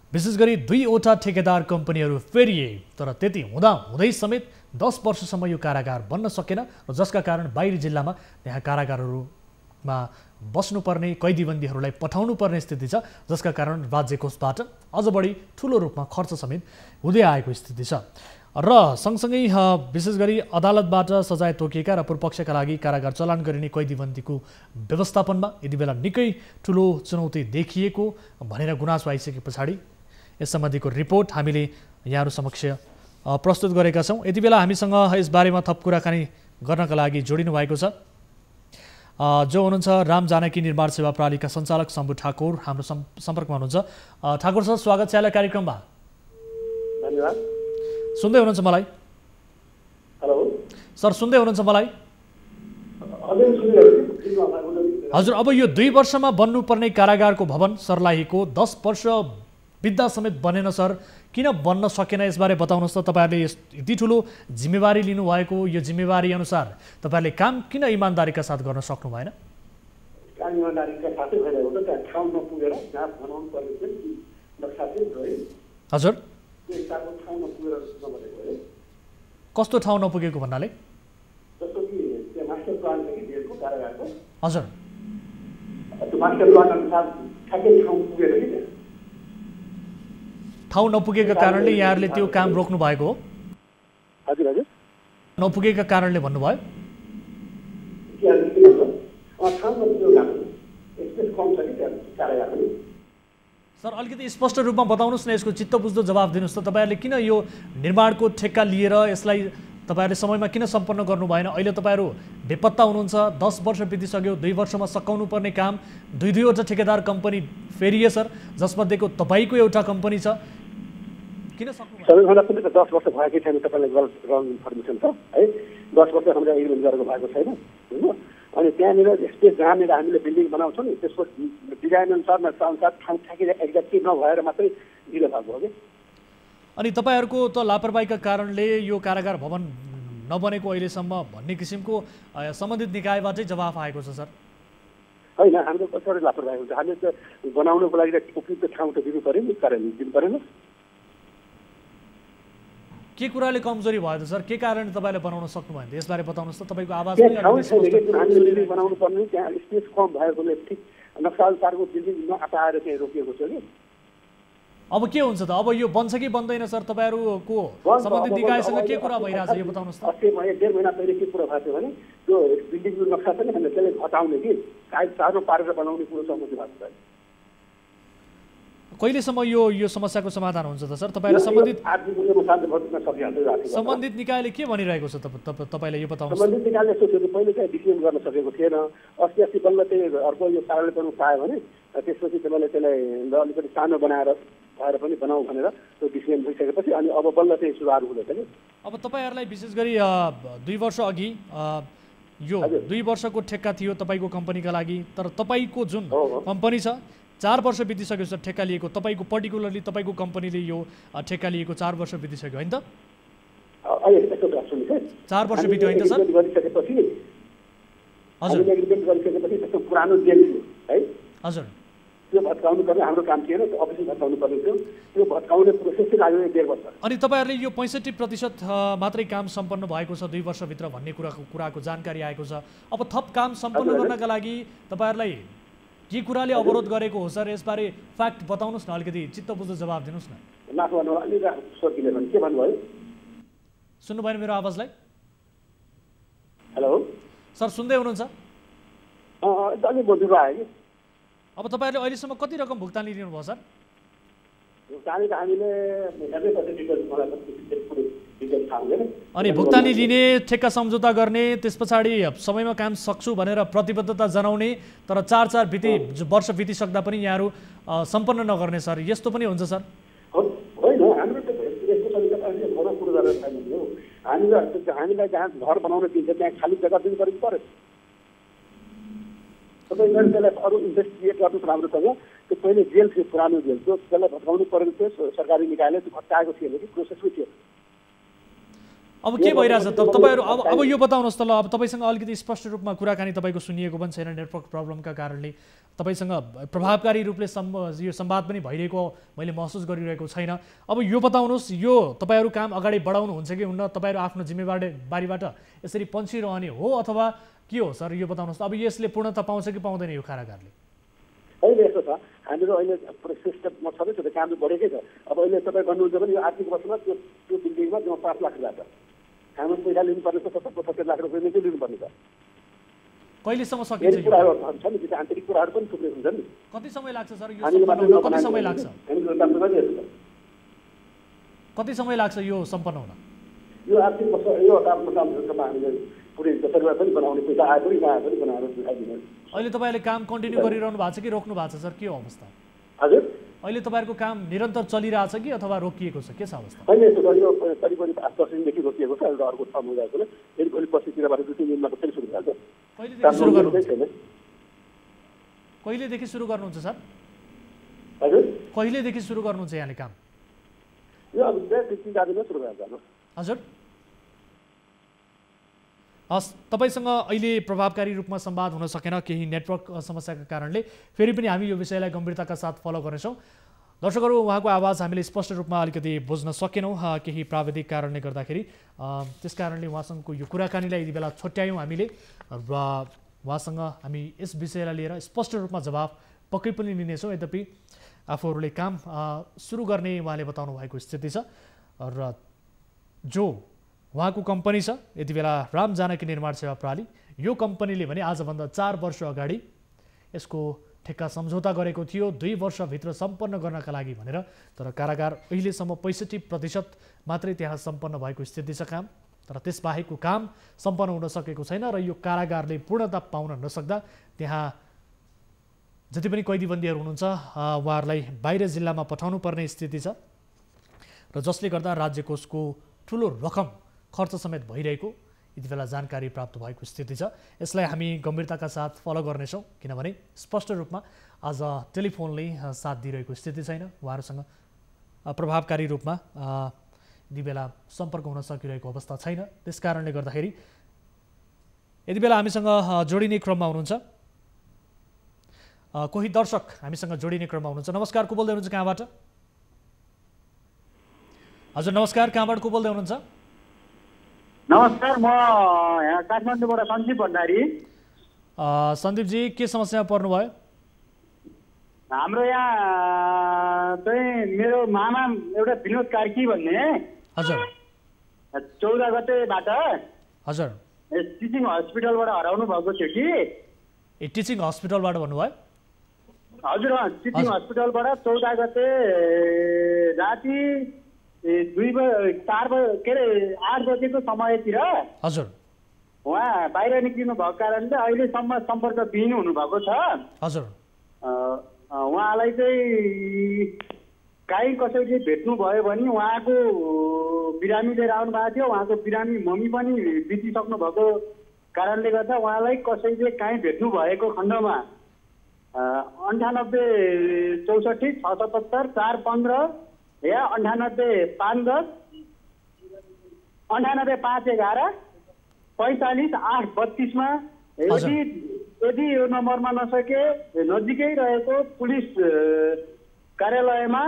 विशेष गरी 2वटा ठेकेदार कम्पनीहरू फेरिए, तर त्यति हुँदै समेत 10 वर्षसम्म यो कारागार बन्न सकेन र जसका कारण बाहिरी जिल्लामा त्यहाँ कारागारहरूमा बस्नुपर्ने कैदीबन्दीहरूलाई पठाउनु पर्ने स्थिति छ, जसका कारण राज्य कोषबाट अझ बढी ठुलो रूपमा खर्च समेत हुँदै आएको स्थिति छ। र सँगसँगै विशेष गरी अदालतबाट सजाय तोकिएका र पूर्वपक्षका लागि कारागार चलान गरिने कैदीबन्दीको व्यवस्थापनमा यति बेला निकै ठुलो चुनौती देखिएको भनेर गुनासो आइसके पछाडि यस सम्बन्धीको रिपोर्ट हामीले यहाँहरू समक्ष प्रस्तुत गरेका छौँ। यति बेला हामीसँग यसबारेमा थप कुराकानी गर्नका लागि जोडिनु भएको छ जो हुनुहुन्छ राम जानकी निर्माण सेवा प्रालीका सञ्चालक शम्भु ठाकुर, हाम्रो सम्पर्कमा हुनुहुन्छ। ठाकुर सर, स्वागत छ यहाँलाई कार्यक्रममा। धन्यवाद। सुन्दै हुनुहुन्छ मलाई? हेलो सर, सुन्दै हुनुहुन्छ मलाई? हजुर, अब यो 2 वर्षमा बन्नुपर्ने कारागारको भवन सर्लाहीको 10 वर्ष बित्दा समेत बनेन सर, किन बन्न सकेन यसबारे बताउनुहोस् त। तपाईँहरूले यति ठुलो जिम्मेवारी लिनुभएको, यो जिम्मेवारी अनुसार तपाईँहरूले काम किन इमान्दारीका साथ गर्न सक्नु भएन? काम इमान्दारीका साथै भइरहेको त त्यहाँ ठाउँ नपुगेर जहाँ बनाउनु पर्ने थियो नक्सा चाहिँ गयो। हजुर, त्यो हिसाबको ठाउँ नपुगेर नबनेको है। कस्तो ठाउँ नपुगेको भन्नाले? जस्तो कि त्यो मास्टर प्लान छ कि दिएको कारागारको। हजुर, त्यो मास्टर प्लान अनुसार ठ्याक्कै ठाउँ पुगेर कि त्यहाँ ठाउँ नपुगेका कारणले यहाँहरूले त्यो काम रोक्नु भएको हो? हजुर हजुर, नपुगेका कारणले भन्नुभयो? सर, अलिकति स्पष्ट रूपमा बताउनुहोस् न, यसको चित्त बुझ्दो जवाब दिनुहोस् त। तपाईँहरूले किन यो निर्माणको ठेक्का लिएर यसलाई तपाईँहरूले समयमा किन सम्पन्न गर्नु भएन? अहिले तपाईँहरू बेपत्ता हुनुहुन्छ, 10 वर्ष बितिसक्यो, 2 वर्षमा सकाउनु पर्ने काम 2वटा ठेकेदार कम्पनी फेरिए सर, जसमध्येको तपाईँको एउटा कम्पनी छ, किन सक्नु? सबैभन्दा पनि त 10 वर्ष भएकै छैन। तपाईँलाई गलत रङ इन्फर्मेसन छ है। 10 वर्ष हामीले एग्रिमेन्ट गरेको भएको छैन, होइन? अनि त्यहाँनिर स्पेस जहाँनिर हामीले बिल्डिङ बनाउँछौँ नि, त्यसको डिजाइन अनुसार ठाउँ ठ्याक्कै एक्ज्याक्टली नभएर मात्रै ढिलो भएको हो कि। अनि तपाईँहरूको त लापरवाहीका कारणले यो कारागार भवन नबनेको अहिलेसम्म भन्ने किसिमको सम्बन्धित निकायबाटै जवाफ आएको छ सर। होइन, हाम्रो कसरी लापरवाही हुन्छ? हामीले त बनाउनुको लागि उपयुक्त ठाउँ त दिनु पऱ्यो नि, दिनु परेन। के कुराले कमजोरी भयो त सर? के कारणले तपाईँले बनाउन सक्नु भएन? यसबारे बताउनुहोस् त। तपाईँको आवाज ठाउँ छैन कि जुन हामीले बिल्डिङ बनाउनु पर्ने, त्यहाँ स्पेस कम भएकोले ठिक नक्सा अनुसारको बिल्डिङ नअटाएर चाहिँ रोकिएको छ कि। अब के हुन्छ त? अब यो बन्छ कि बन्दैन सर? तपाईँहरूको सम्बन्धित निकायसँग के कुरा भइरहेछ यो बताउनुहोस् त। अस्ति 1.5 महिना पहिले के कुरा भएको थियो भने त्यो बिल्डिङको नक्सा पनि हामीले त्यसलाई घटाउने कि साइड चारो पारेर बनाउने कुरो सहमति भएको छ। कहिलेसम्म यो समस्याको समाधान हुन्छ त सर? तपाईँले सम्बन्धित निकायले के भनिरहेको छ तपाईँलाई यो बताउनु? सम्बन्धित निकायले सोचेको पहिले चाहिँ डिसिजन गर्न सकेको थिएन। अस्ति बल्ल चाहिँ अर्को यो कारणले पनि पायो भने त्यसपछि त्यसलाई अलिकति सानो बनाएर भएर पनि बनाऊ भनेर त्यो डिसिजन भइसकेपछि अनि अब बल्ल चाहिँ सुधार हुँदैछ कि। अब तपाईँहरूलाई विशेष गरी 2 वर्ष अघि यो 2 वर्षको ठेक्का थियो तपाईँको कम्पनीका लागि, तर तपाईँको जुन कम्पनी छ 4 वर्ष बितिसकेको छ ठेक्का लिएको, तपाईँको पर्टिकुलरली तपाईँको कम्पनीले यो ठेक्का लिएको 4 वर्ष बितिसक्यो होइन त? 4 वर्ष बित्यो होइन त सर? हजुर पुरानो जेल थियो है, हजुर त्यो भत्काउनु पर्ने हाम्रो काम थिएन, त्यो अफिस भत्काउनु पर्ने थियो, त्यो भत्काउने प्रोसेस चाहिँ लाग्यो 1.5 वर्ष। अनि तपाईँहरूले यो 65% मात्रै काम सम्पन्न भएको छ 2 वर्षभित्र भन्ने कुराको जानकारी आएको छ। अब थप काम सम्पन्न गर्नका लागि तपाईँहरूलाई के कुराले अवरोध गरेको हो सर? यसबारे फ्याक्ट बताउनुहोस् न, अलिकति चित्त बुझ्दो जवाब दिनुहोस् न। माफ गर्नु अलि सोधिले भने के भन्नुभयो? सुन्नु भएन मेरो आवाजलाई? हेलो सर सुन्दै हुनुहुन्छ? अलि बोल्नु आयो कि। अब तपाईँहरूले अहिलेसम्म कति रकम भुक्तान लिनुभयो सर? भुक्तानी त हामीले हेर्दै पर्छ, डिटेल्स मलाई पुरै डिटेल्स थाहा हुँदैन। अनि भुक्तानी लिने, ठेक्का सम्झौता गर्ने, त्यस पछाडि समयमा काम सक्छु भनेर प्रतिबद्धता जनाउने, तर 4 वर्ष बितिसक्दा पनि यहाँहरू सम्पन्न नगर्ने सर, यस्तो पनि हुन्छ सर? होइन, हाम्रो त यस्तो तरिका अहिले घरमा कुरो गरेर छैन हो। हामीलाई जहाँ घर बनाउन दिन्छ त्यहाँ खाली जग्गा दिनु पर्यो। तपाईँ त्यसलाई अरू इन्भेस्टिगेट गर्नुहोस् राम्रोसँग। त्यो पहिले जेल थियो, पुरानो जेल थियो, त्यसलाई भत्काउनु परेको थियो, सरकारी निकायले त्यो भत्काएको थिएन कि, प्रोसेसमै थियो। अब के भइरहेछ तपाईँहरू? अब यो बताउनुहोस् त ल, अब तपाईँसँग अलिकति स्पष्ट रूपमा कुराकानी तपाईँको सुनिएको पनि छैन नेटवर्क प्रब्लमका कारणले, तपाईँसँग प्रभावकारी रूपले यो संवाद पनि भइरहेको मैले महसुस गरिरहेको छैन। अब यो बताउनुहोस्, यो तपाईँहरू काम अगाडि बढाउनुहुन्छ कि हुन्न? तपाईँहरू आफ्नो जिम्मेवारीबाट यसरी पन्छिरहने हो अथवा के हो सर? यो बताउनुहोस्। अब यसले पूर्णता पाउँछ कि पाउँदैन यो कारागारले? अहिले यस्तो छ, हामीहरू अहिले सिस्टममा छँदै छ, काम बढेकै छ। अब अहिले तपाईँ भन्नुहुन्छ भने यो आर्थिक वर्षमा त्यो बिल्डिङमा जम्मा 5 लाख रुपियाँ छ, हाम्रो पैसा लिनुपर्ने छ 75 लाख रुपियाँ नै लिनुपर्ने छ। कहिलेसम्म सकिन्छ यो? कुराहरू छ नि, आन्तरिक कुराहरू पनि थुप्रै हुन्छ नि। कति समय लाग्छ सर यो सम्पन्न हुन? कति समय लाग्छ? कति समय लाग्छ यो सम्पन्न हुन? यो आर्थिक वर्ष यो कामसम्म हामीले पुरै त्यसरी पनि बनाउने, पैसा आए पनि नआए पनि बनाएर देखाइदिनु। अहिले तपाईँले काम कन्टिन्यू गरिरहनु भएको छ कि रोक्नु भएको छ सर? के हो अवस्था? हजुर, अहिले तपाईँहरूको काम निरन्तर चलिरहेछ कि अथवा रोकिएको छ? के छ अवस्था? अहिले यस्तो गरियो, करिब 5 वर्षदेखि रोकिएको छ, एउटा अर्को ठाउँ गएकोले फेरि भोलि पछितिरबाट 2-3 दिनमा फेरि सुरु हुन्छ। कहिलेदेखि सुरु गर्नुहुन्छ सर? हजुर, कहिलेदेखि सुरु गर्नुहुन्छ यहाँले काम? यो अब 3-4 दिनमा सुरु भइहाल्छ। हजुर, हस्, तपाईँसँग अहिले प्रभावकारी रूपमा संवाद हुन सकेन केही नेटवर्क समस्याका कारणले। फेरि पनि हामी यो विषयलाई गम्भीरताका साथ फलो गर्नेछौँ। दर्शकहरू, उहाँको आवाज हामीले स्पष्ट रूपमा अलिकति बुझ्न सकेनौँ केही प्राविधिक कारणले गर्दाखेरि। त्यस कारणले उहाँसँगको यो कुराकानीलाई यति बेला छुट्यायौँ हामीले र उहाँसँग हामी यस विषयलाई लिएर स्पष्ट रूपमा जवाफ पक्कै पनि लिनेछौँ। यद्यपि आफूहरूले काम सुरु गर्ने उहाँले बताउनु भएको स्थिति छ र जो उहाँको कम्पनी छ यति बेला राम जानकी निर्माण सेवा प्रणाली, यो कम्पनीले भने आजभन्दा 4 वर्ष अगाडि यसको ठेक्का सम्झौता गरेको थियो 2 वर्षभित्र सम्पन्न गर्नका लागि भनेर, तर कारागार अहिलेसम्म 65% मात्रै त्यहाँ सम्पन्न भएको स्थिति छ काम, तर त्यसबाहेकको काम सम्पन्न हुन सकेको छैन र यो कारागारले पूर्णता पाउन नसक्दा त्यहाँ जति पनि कैदीबन्दीहरू हुनुहुन्छ उहाँहरूलाई बाहिर जिल्लामा पठाउनु पर्ने स्थिति छ र जसले गर्दा राज्य कोषको ठुलो रकम खर्च समेत भइरहेको यति बेला जानकारी प्राप्त भएको स्थिति छ। यसलाई हामी गम्भीरताका साथ फलो गर्नेछौँ, किनभने स्पष्ट रूपमा आज टेलिफोनले साथ दिइरहेको स्थिति छैन, उहाँहरूसँग प्रभावकारी रूपमा यति बेला सम्पर्क हुन सकिरहेको अवस्था छैन। त्यस कारणले गर्दाखेरि यति बेला हामीसँग जोडिने क्रममा हुनुहुन्छ कोही दर्शक, हामीसँग जोडिने क्रममा हुनुहुन्छ। नमस्कार, को बोल्दै हुनुहुन्छ, कहाँबाट? हजुर नमस्कार, कहाँबाट को बोल्दै हुनुहुन्छ? नमस्कार, म यहाँ काठमाडौँबाट सन्दीप भण्डारी। सन्दीपजी, के समस्यामा पर्नुभयो? हाम्रो यहाँ चाहिँ मेरो मामा एउटा विनोद कार्की भन्ने, हजुर 14 गतेबाट हजुर टिचिङ हस्पिटलबाट हराउनु भएको थियो कि। टिचिङ हस्पिटलबाट भन्नुभयो? हजुर टिचिङ हस्पिटलबाट 14 गते राति 8 बजेको समयतिर हजुर उहाँ बाहिर निक्लिनु भएको कारणले अहिलेसम्म सम्पर्कविहीन हुनुभएको छ। हजुर उहाँलाई चाहिँ काहीँ कसैले भेट्नुभयो भने उहाँको बिरामी लिएर आउनु भएको थियो। उहाँको बिरामी मम्मी पनि बितिसक्नु भएको कारणले गर्दा उहाँलाई कसैले काहीँ भेट्नु भएको खण्डमा 98 64 677 415 या 98 510 98 511 45 832 मा यदि यो नम्बरमा नसके नजिकै रहेको पुलिस कार्यालयमा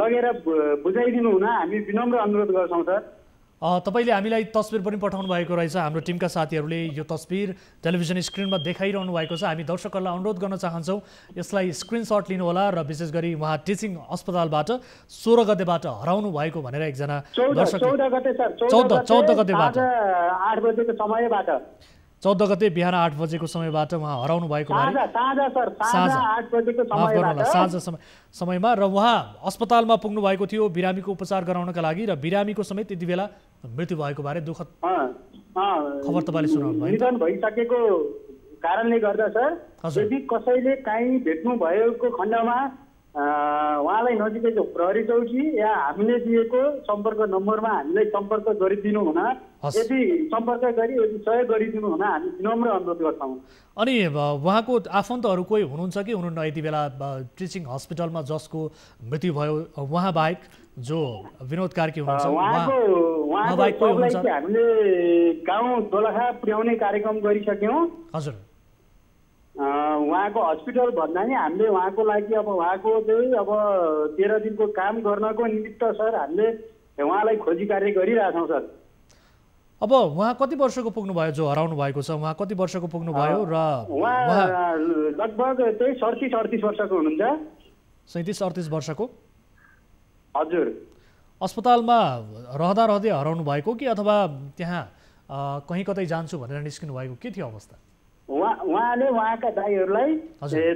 लगेर बुझाइदिनु हुन हामी विनम्र अनुरोध गर्छौँ सर। तपाईले हामीलाई तस्बिर पनि पठाउनु भएको रहेछ। हाम्रो टिमका साथीहरूले यो तस्बिर टेलिभिजन स्क्रिनमा देखाइरहनु भएको छ। हामी दर्शकहरूलाई अनुरोध गर्न चाहन्छौँ यसलाई स्क्रिनसट लिनुहोला र विशेष गरी उहाँ टिचिङ अस्पतालबाट 16 गतेबाट हराउनु भएको भनेर एकजना दर्शक 14 गते सर 14 गतेबाट 8 बजेको समयबाट 14 गते बिहान 8 बजेको समयबाट उहाँ हराउनु भएको बारे साँझ 8 बजेको समयबाट साँझ समयमा र उहाँ अस्पतालमा पुग्नु भएको थियो बिरामीको उपचार गराउनका लागि र बिरामीको समेत त्यति बेला मृत्यु भएको बारे दुःखद खबर तपाईले सुनाउनु भयो। निधन भइसकेको कारणले गर्दा सर यदि कसैले काहीँ भेट्नु भएको खण्डमा उहाँलाई नजिकैको प्रहरी चौकी या हामीले दिएको सम्पर्क नम्बरमा हामीलाई सम्पर्क गरिदिनु हुन यदि सम्पर्क गरी यदि सहयोग गरिदिनु हुन हामी विनम्र अनुरोध गर्छौँ। अनि उहाँको आफन्तहरू कोही हुनुहुन्छ कि हुनुहुन्न यति बेला टिचिङ हस्पिटलमा जसको मृत्यु भयो उहाँ बाहेक जो विनोद कार्की हुनुहुन्छ उहाँ बाहेक कोही हुनुहुन्छ? हामीले गाउँ दोलखा पुर्याउने कार्यक्रम गरिसक्यौँ। हजुर उहाँको हस्पिटल भन्दा नि हामीले उहाँको लागि अब उहाँको चाहिँ अब 13 दिनको काम गर्नको निमित्त सर हामीले उहाँलाई खोजी कार्य गरिरहेछौँ सर। अब उहाँ कति वर्षको पुग्नुभयो जो हराउनु भएको छ? उहाँ कति वर्षको पुग्नुभयो र उहाँ लगभग चाहिँ 37-38 वर्षको हुनुहुन्छ। 37-38 वर्षको? हजुर। अस्पतालमा रहँदा रहँदै हराउनु भएको कि अथवा त्यहाँ कहीँ कतै जान्छु भनेर निस्किनु भएको के थियो अवस्था? उहाँले उहाँका दाइहरूलाई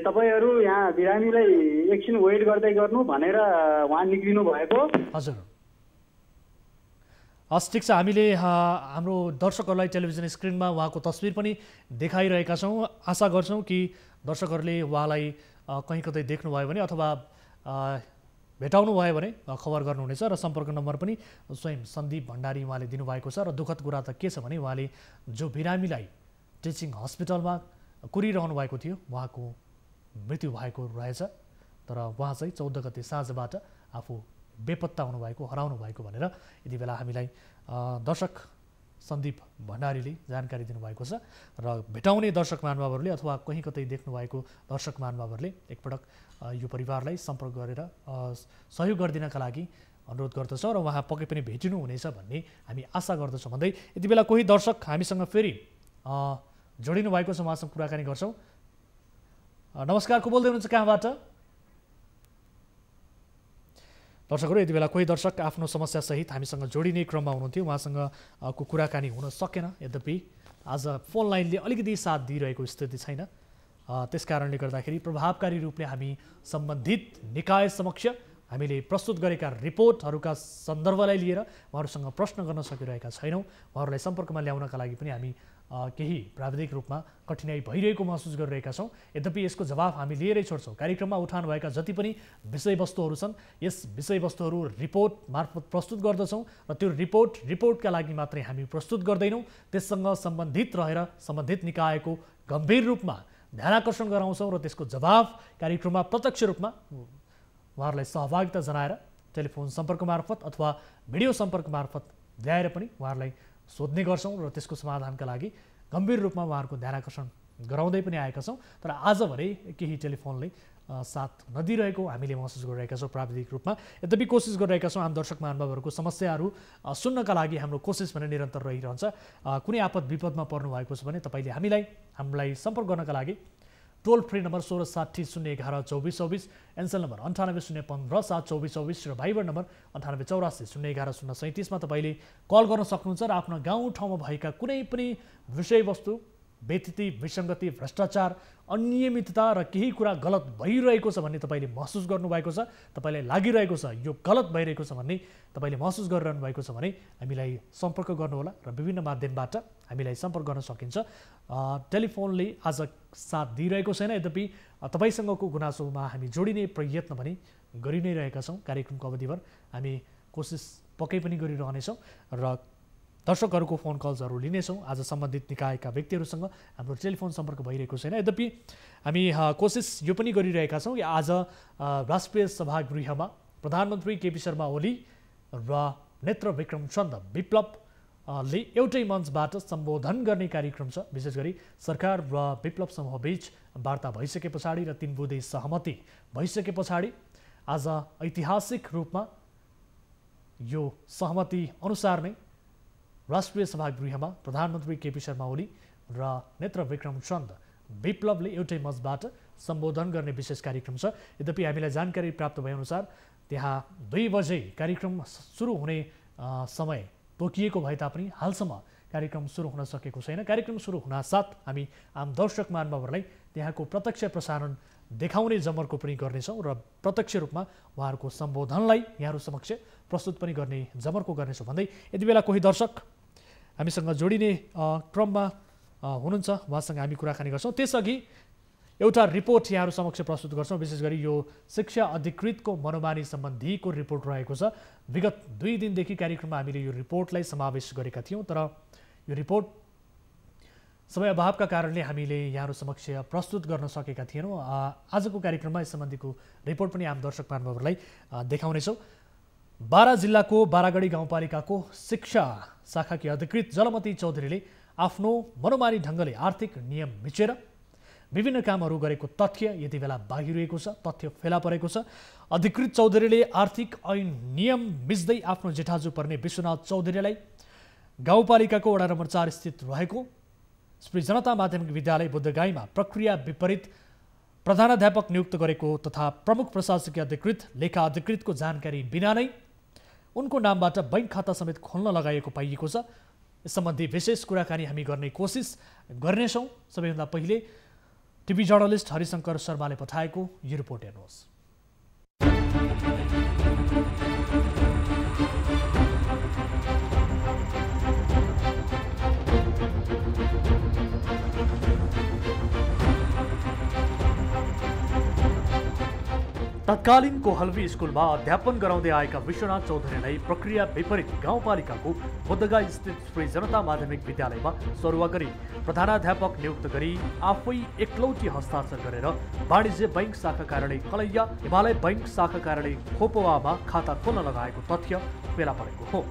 तपाईहरू यहाँ बिरामीलाई एकछिन वेट गर्दै गर्नु भनेर उहाँ निक्लिनु भएको। हजुर हस् ठिक छ। हामीले हाम्रो दर्शकहरूलाई टेलिभिजन स्क्रिनमा उहाँको तस्बिर पनि देखाइरहेका छौँ। आशा गर्छौँ कि दर्शकहरूले उहाँलाई कहीँ कतै देख्नुभयो भने अथवा भेटाउनु भयो भने खबर गर्नुहुनेछ र सम्पर्क नम्बर पनि स्वयं सन्दीप भण्डारी उहाँले दिनुभएको छ। र दुःखद कुरा त के छ भने उहाँले जो बिरामीलाई टिचिङ हस्पिटलमा कुरिरहनु भएको थियो उहाँको मृत्यु भएको रहेछ। तर उहाँ चाहिँ 14 गते साँझबाट आफू बेपत्ता हुनुभएको हराउनु भएको भनेर यति बेला हामीलाई दर्शक सन्दीप भण्डारीले जानकारी दिनुभएको छ। र भेटाउने दर्शक महानुभावहरूले अथवा कहीँ कतै देख्नुभएको दर्शक महानुभावहरूले एकपटक यो परिवारलाई सम्पर्क गरेर सहयोग गरिदिनका लागि अनुरोध गर्दछौँ र उहाँ पक्कै पनि भेटिनुहुनेछ भन्ने हामी आशा गर्दछौँ भन्दै यति बेला कोही दर्शक हामीसँग फेरि जोडिनु भएको छ। उहाँसँग कुराकानी गर्छौँ। नमस्कार, को बोल्दै हुनुहुन्छ, कहाँबाट? दर्शकहरू यति बेला कोही दर्शक आफ्नो समस्या सहित हामीसँग जोडिने क्रममा हुनुहुन्थ्यो। उहाँसँग को कुराकानी हुन सकेन। यद्यपि आज फोन लाइनले अलिकति साथ दिइरहेको स्थिति छैन। त्यस कारणले गर्दाखेरि प्रभावकारी रूपले हामी सम्बन्धित निकाय समक्ष हामीले प्रस्तुत गरेका रिपोर्टहरूका सन्दर्भलाई लिएर उहाँहरूसँग प्रश्न गर्न सकिरहेका छैनौँ। उहाँहरूलाई सम्पर्कमा ल्याउनका लागि पनि हामी केही प्राविधिक रूपमा कठिनाई भइरहेको महसुस गरिरहेका छौँ। यद्यपि यसको जवाफ हामी लिएरै छोड्छौँ। कार्यक्रममा उठानुभएका जति पनि विषयवस्तुहरू छन् यस विषयवस्तुहरू रिपोर्ट मार्फत प्रस्तुत गर्दछौँ र त्यो रिपोर्टका लागि मात्रै हामी प्रस्तुत गर्दैनौँ। त्यससँग सम्बन्धित रहेर सम्बन्धित निकायको गम्भीर रूपमा ध्यानाकर्षण गराउँछौँ र त्यसको जवाफ कार्यक्रममा प्रत्यक्ष रूपमा उहाँहरूलाई सहभागिता जनाएर टेलिफोन सम्पर्क मार्फत अथवा भिडियो सम्पर्क मार्फत ल्याएर पनि उहाँहरूलाई सोध्ने गर्छौँ र त्यसको समाधानका लागि गम्भीर रूपमा उहाँहरूको ध्यानाकर्षण गराउँदै पनि आएका छौँ। तर आज भने केही टेलिफोनले साथ नदिइरहेको हामीले महसुस गरिरहेका छौँ प्राविधिक रूपमा। यद्यपि कोसिस गरिरहेका छौँ आम दर्शक महानुभावहरूको समस्याहरू सुन्नका लागि हाम्रो कोसिस भने निरन्तर रहिरहन्छ। कुनै आपद विपदमा पर्नु भएको छ भने तपाईँले हामीलाई सम्पर्क गर्नका लागि टोल फ्री नम्बर 1660 011 2424, एनसेल नम्बर 98 015 72424 र भाइबर नम्बर 9884 011 037 मा तपाईँले कल गर्न सक्नुहुन्छ र आफ्नो गाउँ ठाउँमा भएका कुनै पनि विषयवस्तु व्यथिति, विसङ्गति, भ्रष्टाचार, अनियमितता र केही कुरा गलत भइरहेको छ भन्ने तपाईँले महसुस गर्नुभएको छ, तपाईँलाई लागिरहेको छ यो गलत भइरहेको छ भन्ने तपाईँले महसुस गरिरहनु भएको छ भने हामीलाई सम्पर्क गर्नुहोला र विभिन्न माध्यमबाट हामीलाई सम्पर्क गर्न सकिन्छ। टेलिफोनले आज साथ दिइरहेको छैन, यद्यपि तपाईँसँगको गुनासोमा हामी जोडिने प्रयत्न पनि गरि नै रहेका छौँ। कार्यक्रमको अवधिभर हामी कोसिस पक्कै पनि गरिरहनेछौँ र दर्शकहरूको फोन कल्सहरू लिनेछौँ। आज सम्बन्धित निकायका व्यक्तिहरूसँग हाम्रो टेलिफोन सम्पर्क भइरहेको छैन, यद्यपि हामी कोसिस यो पनि गरिरहेका छौँ कि आज राष्ट्रिय सभागृहमा प्रधानमन्त्री केपी शर्मा ओली र नेत्र विक्रम चन्द विप्लवले एउटै मञ्चबाट सम्बोधन गर्ने कार्यक्रम छ। विशेष गरी सरकार र विप्लव समूहबीच वार्ता भइसके पछाडि र 3 बुँदे सहमति भइसके पछाडि आज ऐतिहासिक रूपमा यो सहमति अनुसार नै राष्ट्रिय सभागृहमा प्रधानमन्त्री केपी शर्मा ओली र नेत्र विक्रम चन्द विप्लवले एउटै मञ्चबाट सम्बोधन गर्ने विशेष कार्यक्रम छ। यद्यपि हामीलाई जानकारी प्राप्त भएअनुसार त्यहाँ 2 बजे कार्यक्रम सुरु हुने समय तोकिएको भए तापनि हालसम्म कार्यक्रम सुरु हुन सकेको छैन। कार्यक्रम सुरु हुनासाथ हामी आम दर्शक महानुभावहरूलाई त्यहाँको प्रत्यक्ष प्रसारण देखाउने जमर्को पनि गर्नेछौँ र प्रत्यक्ष रूपमा उहाँहरूको सम्बोधनलाई यहाँहरू समक्ष प्रस्तुत पनि गर्ने जमर्को गर्नेछौँ भन्दै यति बेला कोही दर्शक हामीसँग जोडिने क्रममा हुनुहुन्छ, उहाँसँग हामी कुराकानी गर्छौँ। त्यसअघि एउटा रिपोर्ट यहाँहरू समक्ष प्रस्तुत गर्छौँ। विशेष गरी यो शिक्षा अधिकृतको मनोमानी सम्बन्धीको रिपोर्ट रहेको छ। विगत 2 दिनदेखि कार्यक्रममा हामीले यो रिपोर्टलाई समावेश गरेका थियौँ, तर यो रिपोर्ट समय अभावका कारणले हामीले यहाँहरू समक्ष प्रस्तुत गर्न सकेका थिएनौँ। आजको कार्यक्रममा यस सम्बन्धीको रिपोर्ट पनि आम दर्शक महानुभावहरूलाई देखाउनेछौँ। बारा जिल्लाको बारागढी गाउँपालिकाको शिक्षा शाखाकी अधिकृत जलमती चौधरीले आफ्नो मनोमानी ढङ्गले आर्थिक नियम मिचेर विभिन्न कामहरू गरेको तथ्य यति बेला बाहिरिएको छ, तथ्य फेला परेको छ। अधिकृत चौधरीले आर्थिक ऐन नियम मिच्दै आफ्नो जेठाजु पर्ने विश्वनाथ चौधरीलाई गाउँपालिकाको वडा नम्बर 4 स्थित रहेको श्री जनता माध्यमिक विद्यालय बुद्धगाईमा प्रक्रिया विपरीत प्रधानाध्यापक नियुक्त गरेको तथा प्रमुख प्रशासकीय अधिकृत लेखा अधिकृतको जानकारी बिना नै उनको नामबाट बैंक खाता समेत खोल्न लगाइएको पाइएको छ। यस सम्बन्धी विशेष कुराकानी हामी गर्ने कोसिस गर्नेछौँ। सबैभन्दा पहिले टिभी जर्नलिस्ट हरिशङ्कर शर्माले पठाएको यो रिपोर्ट हेर्नुहोस्। तत्कालीन कोहलवी स्कुलमा अध्यापन गराउँदै आएका विश्वनाथ चौधरीलाई प्रक्रिया विपरीत गाउँपालिकाको बुद्धगाई स्थित श्री जनता माध्यमिक विद्यालयमा सरुवा गरी प्रधानाध्यापक नियुक्त गरी आफै एकलौटी हस्ताक्षर गरेर वाणिज्य बैंक शाखा कार्यालय कलैया, हिमालय बैंक शाखा कार्यालय खोपवामा खाता खोल्न लगाएको तथ्य फेला परेको हो।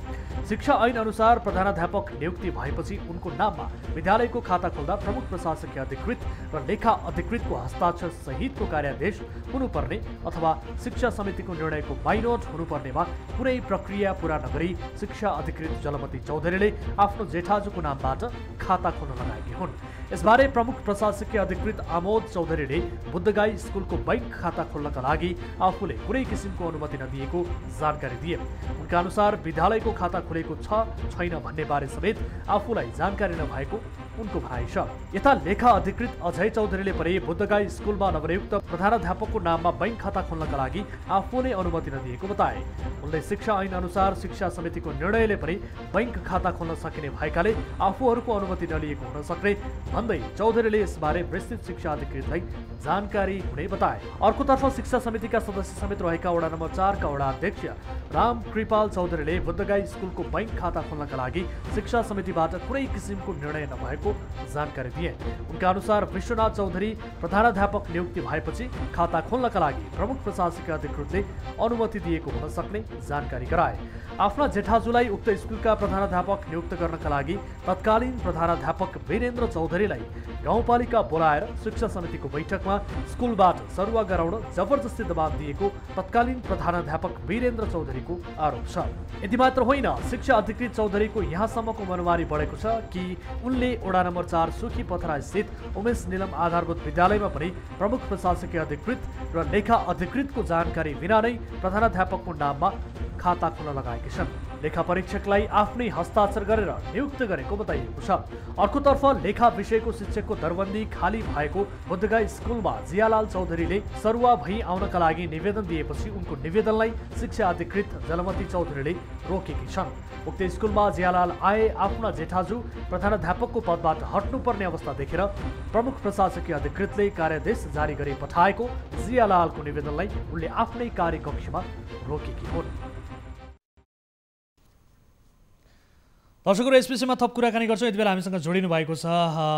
शिक्षा ऐन अनुसार प्रधानाध्यापक नियुक्ति भएपछि उनको नाममा विद्यालयको खाता खोल्दा प्रमुख प्रशासकीय अधिकृत र लेखा अधिकृतको हस्ताक्षर सहितको कार्यादेश हुनुपर्ने अथवा शिक्षा समितिको निर्णयको बाइनोट हुनुपर्नेमा कुनै प्रक्रिया पूरा नगरी शिक्षा अधिकृत जलमती चौधरीले आफ्नो जेठाजुको नामबाट खाता खोल्न लगाएकी हुन्। यसबारे प्रमुख प्रशासकीय अधिकृत आमोद चौधरीले बुद्धगाई स्कुलको बैंक खाता खोल्नका लागि आफूले कुनै किसिमको अनुमति नदिएको जानकारी दिए। उनका अनुसार विद्यालयको खाता खुलेको छ छैन भन्ने बारे समेत आफूलाई जानकारी नभएको उनको भनाइ छ। यता लेखा अधिकृत अजय चौधरीले पनि बुद्धगाई स्कुलमा नवनियुक्त प्रधानाध्यापकको नाममा बैंक खाता खोल्नका लागि आफूले अनुमति नदिएको बताए। उनले शिक्षा ऐन अनुसार शिक्षा समितिको निर्णयले पनि बैंक खाता खोल्न सकिने भएकाले आफूहरूको अनुमति नलिएको हुन सक्ने भन्दै चौधरीले यसबारे विस्तृत शिक्षा अधिकृतलाई जानकारी हुने बताए। अर्कोतर्फ शिक्षा समितिका सदस्य समेत रहेका वडा नम्बर 4 का वडा अध्यक्ष राम कृपाल चौधरीले बुद्धगाई स्कुलको बैंक खाता खोल्नका लागि शिक्षा समितिबाट कुनै किसिमको निर्णय नभएको जानकारी दिए। उनका अनुसार विश्वनाथ चौधरी प्रधानाध्यापक नियुक्ति भएपछि खाता खोल्नका लागि प्रमुख प्रशासकीय अधिकृतले अनुमति दिएको हुन सक्ने जानकारी गराए। आफ्ना जेठाजुलाई उक्त स्कुलका प्रधानाध्यापक नियुक्त गर्नका लागि तत्कालीन प्रधानाध्यापक वीरेन्द्र चौधरीलाई गाउँपालिका बोलाएर शिक्षा समितिको बैठकमा स्कुलबाट सरुवा गराउन जबरजस्ती दबाव दिएको तत्कालीन प्रधानाध्यापक वीरेन्द्र चौधरीको आरोप छ। यति मात्र होइन, शिक्षा अधिकृत चौधरीको यहाँसम्मको मनोमानी बढेको छ कि उनले वडा नम्बर 4 सुखी पथरा स्थित उमेश निलम आधारभूत विद्यालयमा पनि प्रमुख प्रशासकीय अधिकृत र लेखा अधिकृतको जानकारी बिना नै प्रधानाध्यापकको नाममा खाता खोल्न लगाएकी छन्। लेखा परीक्षकलाई आफ्नै हस्ताक्षर गरेर नियुक्त गरेको बताइएको छ। अर्कोतर्फ लेखा विषयको शिक्षकको दरबन्दी खाली भएको बुद्धगाई स्कुलमा जियालाल चौधरीले सरुवा भई आउनका लागि निवेदन दिएपछि उनको निवेदनलाई शिक्षा अधिकृत जलमती चौधरीले रोकेकी छन्। उक्त स्कुलमा जियालाल आए आफ्ना जेठाजु प्रधानाध्यापकको पदबाट हट्नुपर्ने अवस्था देखेर प्रमुख प्रशासकीय अधिकृतले कार्यादेश जारी गरी पठाएको जियालालको निवेदनलाई उनले आफ्नै कार्यकक्षमा रोकेकी हुन्। दर्शकहरू, यस विषयमा थप कुराकानी गर्छौँ। यति बेला हामीसँग जोडिनु भएको छ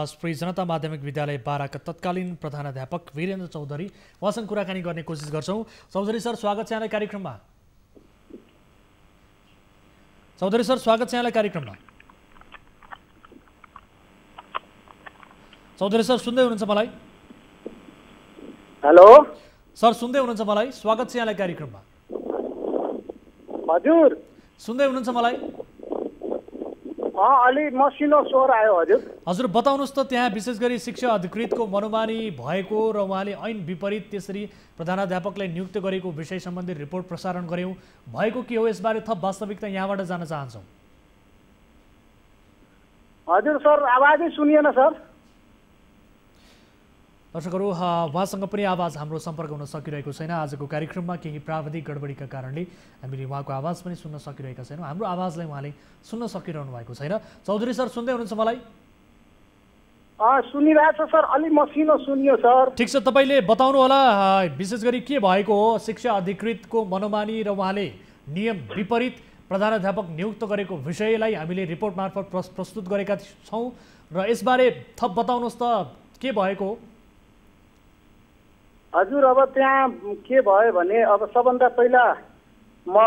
श्री जनता माध्यमिक विद्यालय बाराका तत्कालीन प्रधानाध्यापक वीरेन्द्र चौधरी। उहाँसँग कुराकानी गर्ने कोसिस गर्छौँ। चौधरी सर, स्वागत छ यहाँलाई कार्यक्रममा। चौधरी सर, स्वागत छ यहाँलाई कार्यक्रममा। चौधरी सर, सुन्दै हुनुहुन्छ मलाई? हेलो सर, सुन्दै हुनुहुन्छ मलाई? स्वागत छ यहाँलाई कार्यक्रममा। हजुर, सुन्दै हुनुहुन्छ मलाई? अलि मसिनो स्वर आयो। हजुर हजुर, बताउनुहोस् त, त्यहाँ विशेष गरी शिक्षा अधिकृतको मनोमानी भएको र उहाँले ऐन विपरीत त्यसरी प्रधानाध्यापकलाई नियुक्त गरेको विषय सम्बन्धी रिपोर्ट प्रसारण गर्यौँ, भएको के हो? यसबारे थप वास्तविकता यहाँबाट जान्न चाहन्छौँ। हजुर सर, आवाजै सुनिएन सर। दर्शकहरू, उहाँसँग पनि आवाज हाम्रो सम्पर्क हुन सकिरहेको छैन। आजको कार्यक्रममा केही प्राविधिक गडबडीका कारणले हामीले उहाँको आवाज पनि सुन्न सकिरहेका छैनौँ। हाम्रो आवाजलाई उहाँले सुन्न सकिरहनु भएको छैन। चौधरी सर, सुन्दै हुनुहुन्छ मलाई? सुनिरहेछ सर, अलि मसिनो सुनियो सर। ठिक छ, तपाईँले बताउनु होला विशेष गरी के भएको हो? शिक्षा अधिकृतको मनोमानी र उहाँले नियम विपरीत प्रधानाध्यापक नियुक्त गरेको विषयलाई हामीले रिपोर्ट मार्फत प्रस्तुत गरेका छौँ र यसबारे थप बताउनुहोस् त, के भएको हो? हजुर, अब त्यहाँ के भयो भने, अब सबभन्दा पहिला म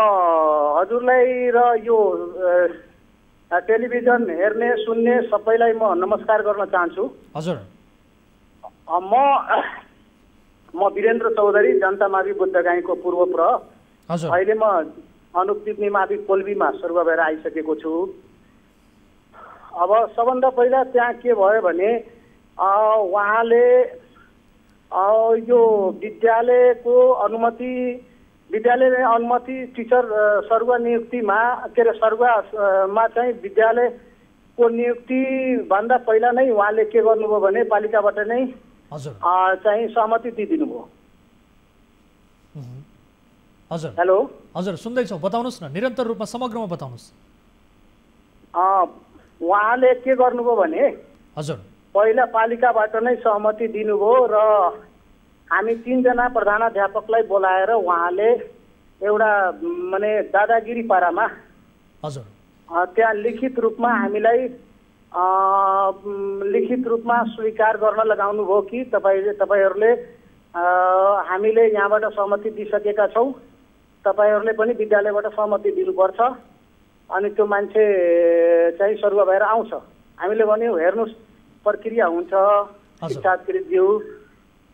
हजुरलाई र यो टेलिभिजन हेर्ने सुन्ने सबैलाई म नमस्कार गर्न चाहन्छु। हजुर, म वीरेन्द्र चौधरी, जनता मावि बुद्धगाईको पूर्व प्रह। हजुर, अहिले म अनुपिप्नी मावि कोल्बीमा सर्व भएर आइसकेको छु। अब सबभन्दा पहिला त्यहाँ के भयो भने, उहाँले यो विद्यालयको अनुमति टिचर सरुवा नियुक्तिमा के अरे सरुवामा चाहिँ विद्यालयको नियुक्ति भन्दा पहिला नै उहाँले के गर्नुभयो भने पालिकाबाट नै चाहिँ सहमति दिइदिनु भयो। हजुर, हेलो हजुर, सुन्दैछौँ, बताउनुहोस् न, निरन्तर रूपमा समग्रमा बताउनुहोस्। उहाँले के गर्नुभयो भने, हजुर, पहिला पालिकाबाट नै सहमति दिनुभयो र हामी 3 जना प्रधानाध्यापकलाई बोलाएर उहाँले एउटा माने दादागिरी पारामा हजुर त्यहाँ लिखित रूपमा हामीलाई लिखित रूपमा स्वीकार गर्न लगाउनु भयो कि तपाईहरूले हामीले यहाँबाट सहमति दिइसकेका छौँ, तपाईहरूले पनि विद्यालयबाट सहमति दिनुपर्छ, अनि त्यो मान्छे चाहिँ सरुवा भएर आउँछ। हामीले भन्यौँ, हेर्नुहोस् प्रक्रिया हुन्छ शिक्षाधिकृतज्यू,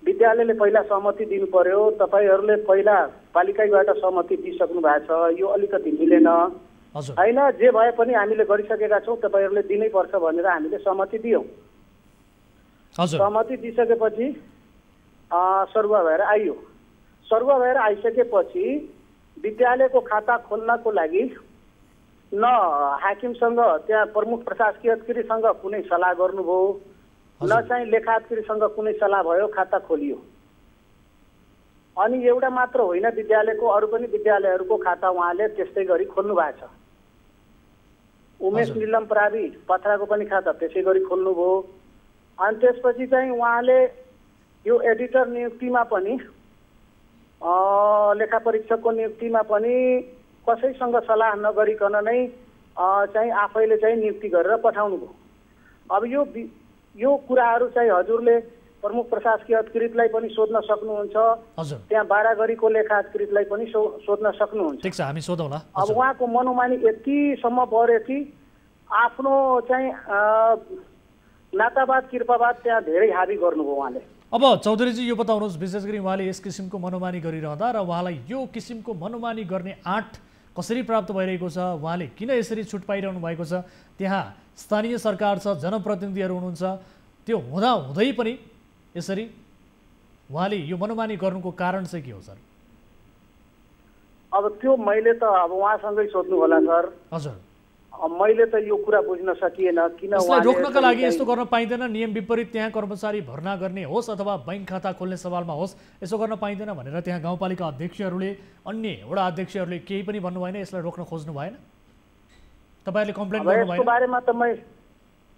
विद्यालयले पहिला सहमति दिनु पर्यो, तपाईहरूले पहिला पालिकाबाट सहमति दिइसक्नु भएको छ, यो अलिकति मिलेन होइन, जे भए पनि हामीले गरिसकेका छौँ, तपाईँहरूले दिनै पर्छ भनेर हामीले सहमति दियौँ। सहमति दिइसकेपछि सरुवा भएर आइयो। सरुवा भएर आइसकेपछि विद्यालयको खाता खोल्नको लागि न हाकिमसँग, त्यहाँ प्रमुख प्रशासकीय अधिकारीसँग कुनै सल्लाह गर्नुभयो, न चाहिँ लेखा अधिकारीसँग कुनै सल्लाह भयो, खाता खोलियो। अनि एउटा मात्र होइन, विद्यालयको अरू पनि विद्यालयहरूको खाता उहाँले त्यस्तै गरी खोल्नु भएको छ। उमेश निलम प्रावि पथराको पनि खाता त्यसै गरी खोल्नुभयो। अनि त्यसपछि चाहिँ उहाँले यो एडिटर नियुक्तिमा पनि, लेखा परीक्षकको नियुक्तिमा पनि कसैसँग सल्लाह नगरिकन नै चाहिँ आफैले चाहिँ नियुक्ति गरेर पठाउनु भयो। अब यो कुराहरू चाहिँ हजुरले प्रमुख प्रशासकीय अधिकृतलाई पनि सोध्न सक्नुहुन्छ, त्यहाँ बारागढीको लेखा अधिकृतलाई पनि सोध्न सक्नुहुन्छ। ठीक छ, हामी सोधौँला। अब उहाँको मनोमानी यतिसम्म बढ्यो कि आफ्नो चाहिँ नातावाद कृपावाद त्यहाँ धेरै हाबी गर्नुभयो उहाँले। अब चौधरीजी, यो बताउनुहोस्, विशेष गरी उहाँले यस किसिमको मनोमानी गरिरहँदा र उहाँलाई यो किसिमको मनोमानी गर्ने आँट कसरी प्राप्त भइरहेको छ, उहाँले किन यसरी छुट पाइरहनु भएको छ? त्यहाँ स्थानीय सरकार छ, जनप्रतिनिधिहरू हुनुहुन्छ, त्यो हुँदै पनि यसरी उहाँले यो मनोमानी गर्नुको कारण चाहिँ के हो सर? अब त्यो मैले त अब उहाँसँगै सोध्नु होला सर। हजुर, मैले त यो कुरा बुझ्न सकिएन किन यसलाई रोक्नका लागि यस्तो गर्न पाइँदैन? नियम विपरीत त्यहाँ कर्मचारी भर्ना गर्ने होस् अथवा बैंक खाता खोल्ने सवालमा होस्, यसो गर्न पाइँदैन भनेर त्यहाँ गाउँपालिका अध्यक्षहरूले, अन्य वडा अध्यक्षहरूले केही पनि भन्नु भएन? यसलाई रोक्न खोज्नु भएन? तपाईँहरूले कम्प्लेन गर्नु भएन? यसको बारेमा त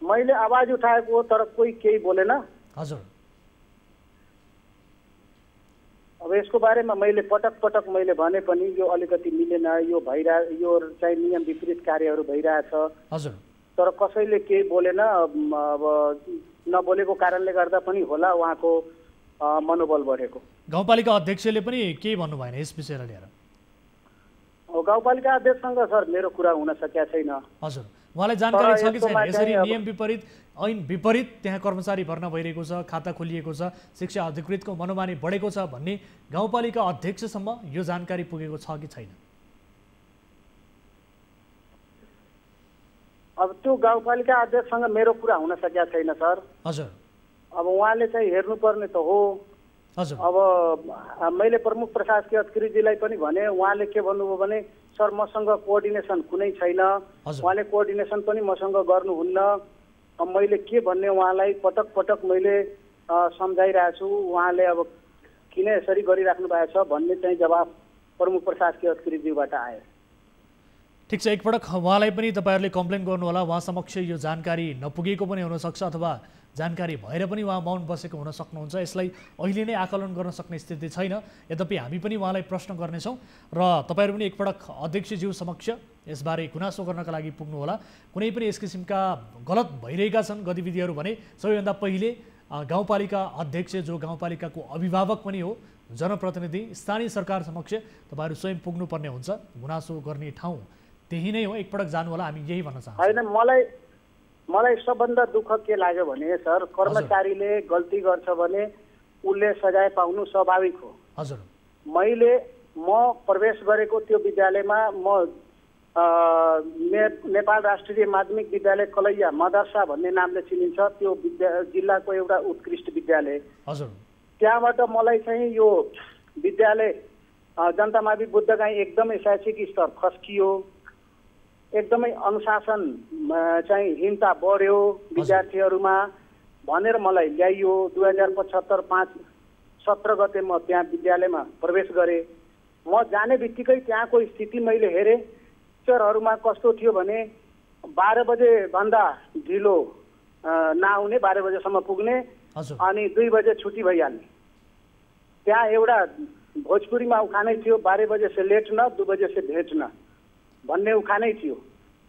मैले आवाज उठाएको हो तर कोही केही बोलेन। हजुर, अब यसको बारेमा मैले पटक मैले भने पनि यो अलिकति मिलेन, यो चाहिँ नियम विपरीत कार्यहरू भइरहेछ। हजुर, तर कसैले केही बोलेन। अब नबोलेको कारणले गर्दा पनि होला उहाँको मनोबल बढेको। गाउँपालिका अध्यक्षले पनि केही भन्नु भएन यस विषयलाई लिएर? गाउँपालिका अध्यक्षसँग सर मेरो कुरा हुन सकेको छैन। हजुर, उहाँलाई जानकारी छ कि छैन यसरी नियम विपरीत, ऐन विपरीत त्यहाँ कर्मचारी भर्ना भइरहेको छ, खाता खोलिएको छ, शिक्षा अधिकृतको मनोमानी बढेको छ भन्ने गाउँपालिका अध्यक्षसम्म यो जानकारी पुगेको छ कि छैन? अब त्यो गाउँपालिका अध्यक्षसँग मेरो कुरा हुन सकेको छैन सर। हजुर, अब उहाँले चाहिँ हेर्नुपर्ने त हो। हजुर, अब मैले प्रमुख प्रशासकीय अधिकारीजीलाई पनि भने, उहाँले के भन्नुभयो भने सर मसँग कोअर्डिनेसन कुनै छैन, उहाँले कोअर्डिनेसन पनि मसँग गर्नुहुन्न। अब मैले के भन्ने उहाँलाई पटक मैले सम्झाइरहेको छु। उहाँले अब किन यसरी गरिराख्नु भएको छ भन्ने चाहिँ जवाब प्रमुख प्रशासकीय अधिकारीज्यूबाट आयो। ठिक छ, एकपटक उहाँलाई पनि तपाईँहरूले कम्प्लेन गर्नु होला। उहाँ समक्ष यो जानकारी नपुगेको पनि हुनसक्छ अथवा जानकारी भएर पनि उहाँ मौन बसेको हुन सक्नुहुन्छ। यसलाई अहिले नै आकलन गर्न सक्ने स्थिति छैन। यद्यपि हामी पनि उहाँलाई प्रश्न गर्नेछौँ र तपाईँहरू पनि एकपटक अध्यक्षज्यू समक्ष यसबारे गुनासो गर्नका लागि पुग्नु होला। कुनै पनि यस किसिमका गलत भइरहेका छन् गतिविधिहरू भने सबैभन्दा पहिले गाउँपालिका अध्यक्ष जो गाउँपालिकाको अभिभावक पनि हो, जनप्रतिनिधि, स्थानीय सरकार समक्ष तपाईँहरू स्वयं पुग्नुपर्ने हुन्छ। गुनासो गर्ने ठाउँ त्यही नै हो। एकपटक जानु होला, हामी यही भन्न चाहन्छौँ। होइन, मलाई सबभन्दा दुःख के लाग्यो भने सर, कर्मचारीले गल्ती गर्छ भने उसले सजाय पाउनु स्वाभाविक हो। हजुर, म प्रवेश गरेको त्यो विद्यालयमा म नेपाल राष्ट्रिय माध्यमिक विद्यालय कलैया मदरसा भन्ने नामले चिनिन्छ। त्यो जिल्लाको एउटा उत्कृष्ट विद्यालय। हजुर, त्यहाँबाट मलाई चाहिँ यो विद्यालय जनतामावि बुद्धगाई एकदमै शैक्षिक स्तर खस्कियो, एकदमै अनुशासन चाहिँ हीनता बढ्यो विद्यार्थीहरूमा भनेर मलाई ल्याइयो। 2075 5 17 गते म त्यहाँ विद्यालयमा प्रवेश गरेँ। म जाने बित्तिकै त्यहाँको स्थिति मैले हेरेँ। टिचरहरूमा कस्तो थियो भने 12 बजेभन्दा ढिलो नआउने, 12 बजेसम्म पुग्ने अनि 2 बजे छुट्टी भइहाल्ने। त्यहाँ एउटा भोजपुरीमा उखानै थियो, 12 बजे से लेट न 2 बजे से भेट न भन्ने उखानै थियो।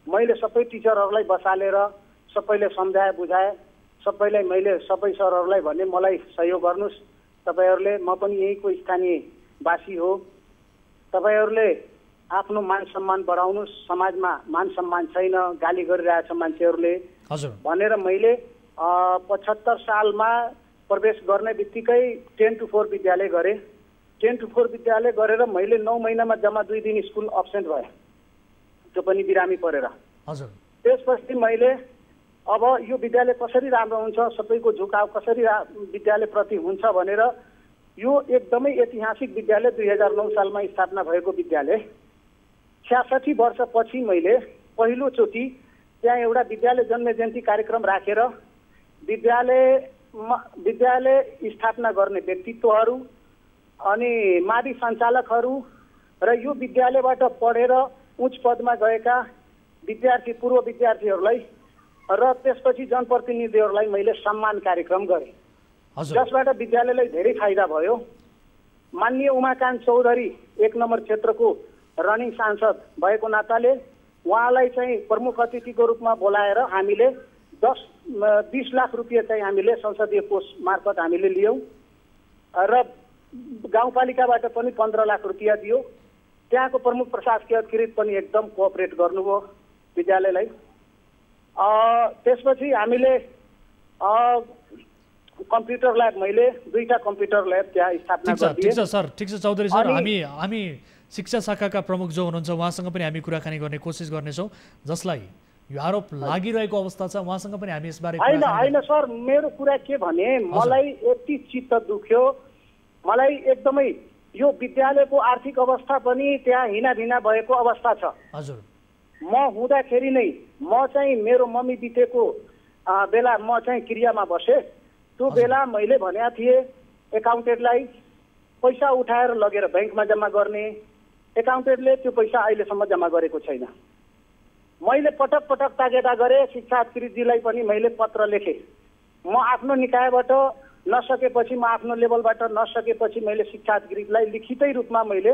मैले सबै टिचरहरूलाई बसालेर सबैले सम्झाए बुझाए। सबैलाई मैले सबै सरहरूलाई भने मलाई सहयोग गर्नुहोस् तपाईँहरूले, म पनि यहीँको स्थानीय वासी हो, तपाईँहरूले आफ्नो मान सम्मान बढाउनुहोस्, समाजमा मान सम्मान छैन, गाली गरिरहेछ मान्छेहरूले भनेर मैले 75 सालमा प्रवेश गर्ने बित्तिकै 10 to 4 विद्यालय गरेँ। 10 to 4 विद्यालय गरेर मैले 9 महिनामा जम्मा 2 दिन स्कुल अब्सेन्ट भएँ, त्यो पनि बिरामी परेर। त्यसपछि मैले अब यो विद्यालय कसरी राम्रो हुन्छ, सबैको झुकाव कसरी विद्यालयप्रति हुन्छ भनेर यो एकदमै ऐतिहासिक विद्यालय 2009 सालमा स्थापना भएको विद्यालय 66 वर्षपछि मैले पहिलोचोटि त्यहाँ एउटा विद्यालय जन्म जयन्ती कार्यक्रम राखेर विद्यालय स्थापना गर्ने व्यक्तित्वहरू अनि मावि सञ्चालकहरू र यो विद्यालयबाट पढेर उच्च पदमा गएका विद्यार्थी पूर्व विद्यार्थीहरूलाई र त्यसपछि जनप्रतिनिधिहरूलाई मैले सम्मान कार्यक्रम गरेँ, जसबाट विद्यालयलाई धेरै फाइदा भयो। माननीय उमाकान्त चौधरी 1 नम्बर क्षेत्रको रनिङ सांसद भएको नाताले उहाँलाई चाहिँ प्रमुख अतिथिको रूपमा बोलाएर हामीले 20 लाख रुपियाँ चाहिँ हामीले संसदीय कोष मार्फत हामीले लियौँ र गाउँपालिकाबाट पनि 15 लाख रुपियाँ दियो। त्यहाँको प्रमुख प्रशासकीय अधिकारी पनि एकदम कोअपरेट गर्नुभयो विद्यालयलाई। त्यसपछि हामीले कम्प्युटर ल्याब, मैले 2टा कम्प्युटर ल्याब त्यहाँ स्थापना गरिदिएँ। ठिक छ सर, ठिक छ चौधरी सर, हामी शिक्षा शाखाका प्रमुख जो हुनुहुन्छ उहाँसँग पनि हामी कुराकानी गर्ने कोसिस गर्नेछौँ। जसलाई यो आरोप लागिरहेको अवस्था छ उहाँसँग पनि हामी यसबारे होइन सर, मेरो कुरा के भने मलाई यति चित्त दुख्यो, मलाई एकदमै यो विद्यालयको आर्थिक अवस्था पनि त्यहाँ हिनाभिना भएको अवस्था छ। हजुर, म हुँदाखेरि नै म चाहिँ मेरो मम्मी बितेको बेला म चाहिँ क्रियामा बसेँ। त्यो बेला मैले भनेको थिएँ एकाउन्टेन्टलाई पैसा उठाएर लगेर ब्याङ्कमा जम्मा गर्ने, एकाउन्टेन्टले त्यो पैसा अहिलेसम्म जम्मा गरेको छैन। मैले पटक पटक तागेदा गरेँ, शिक्षा अधिकृतजीलाई पनि मैले पत्र लेखेँ। म आफ्नो निकायबाट नसकेपछि, म आफ्नो लेभलबाट नसकेपछि मैले शिक्षा अधिकृतलाई लिखितै रूपमा मैले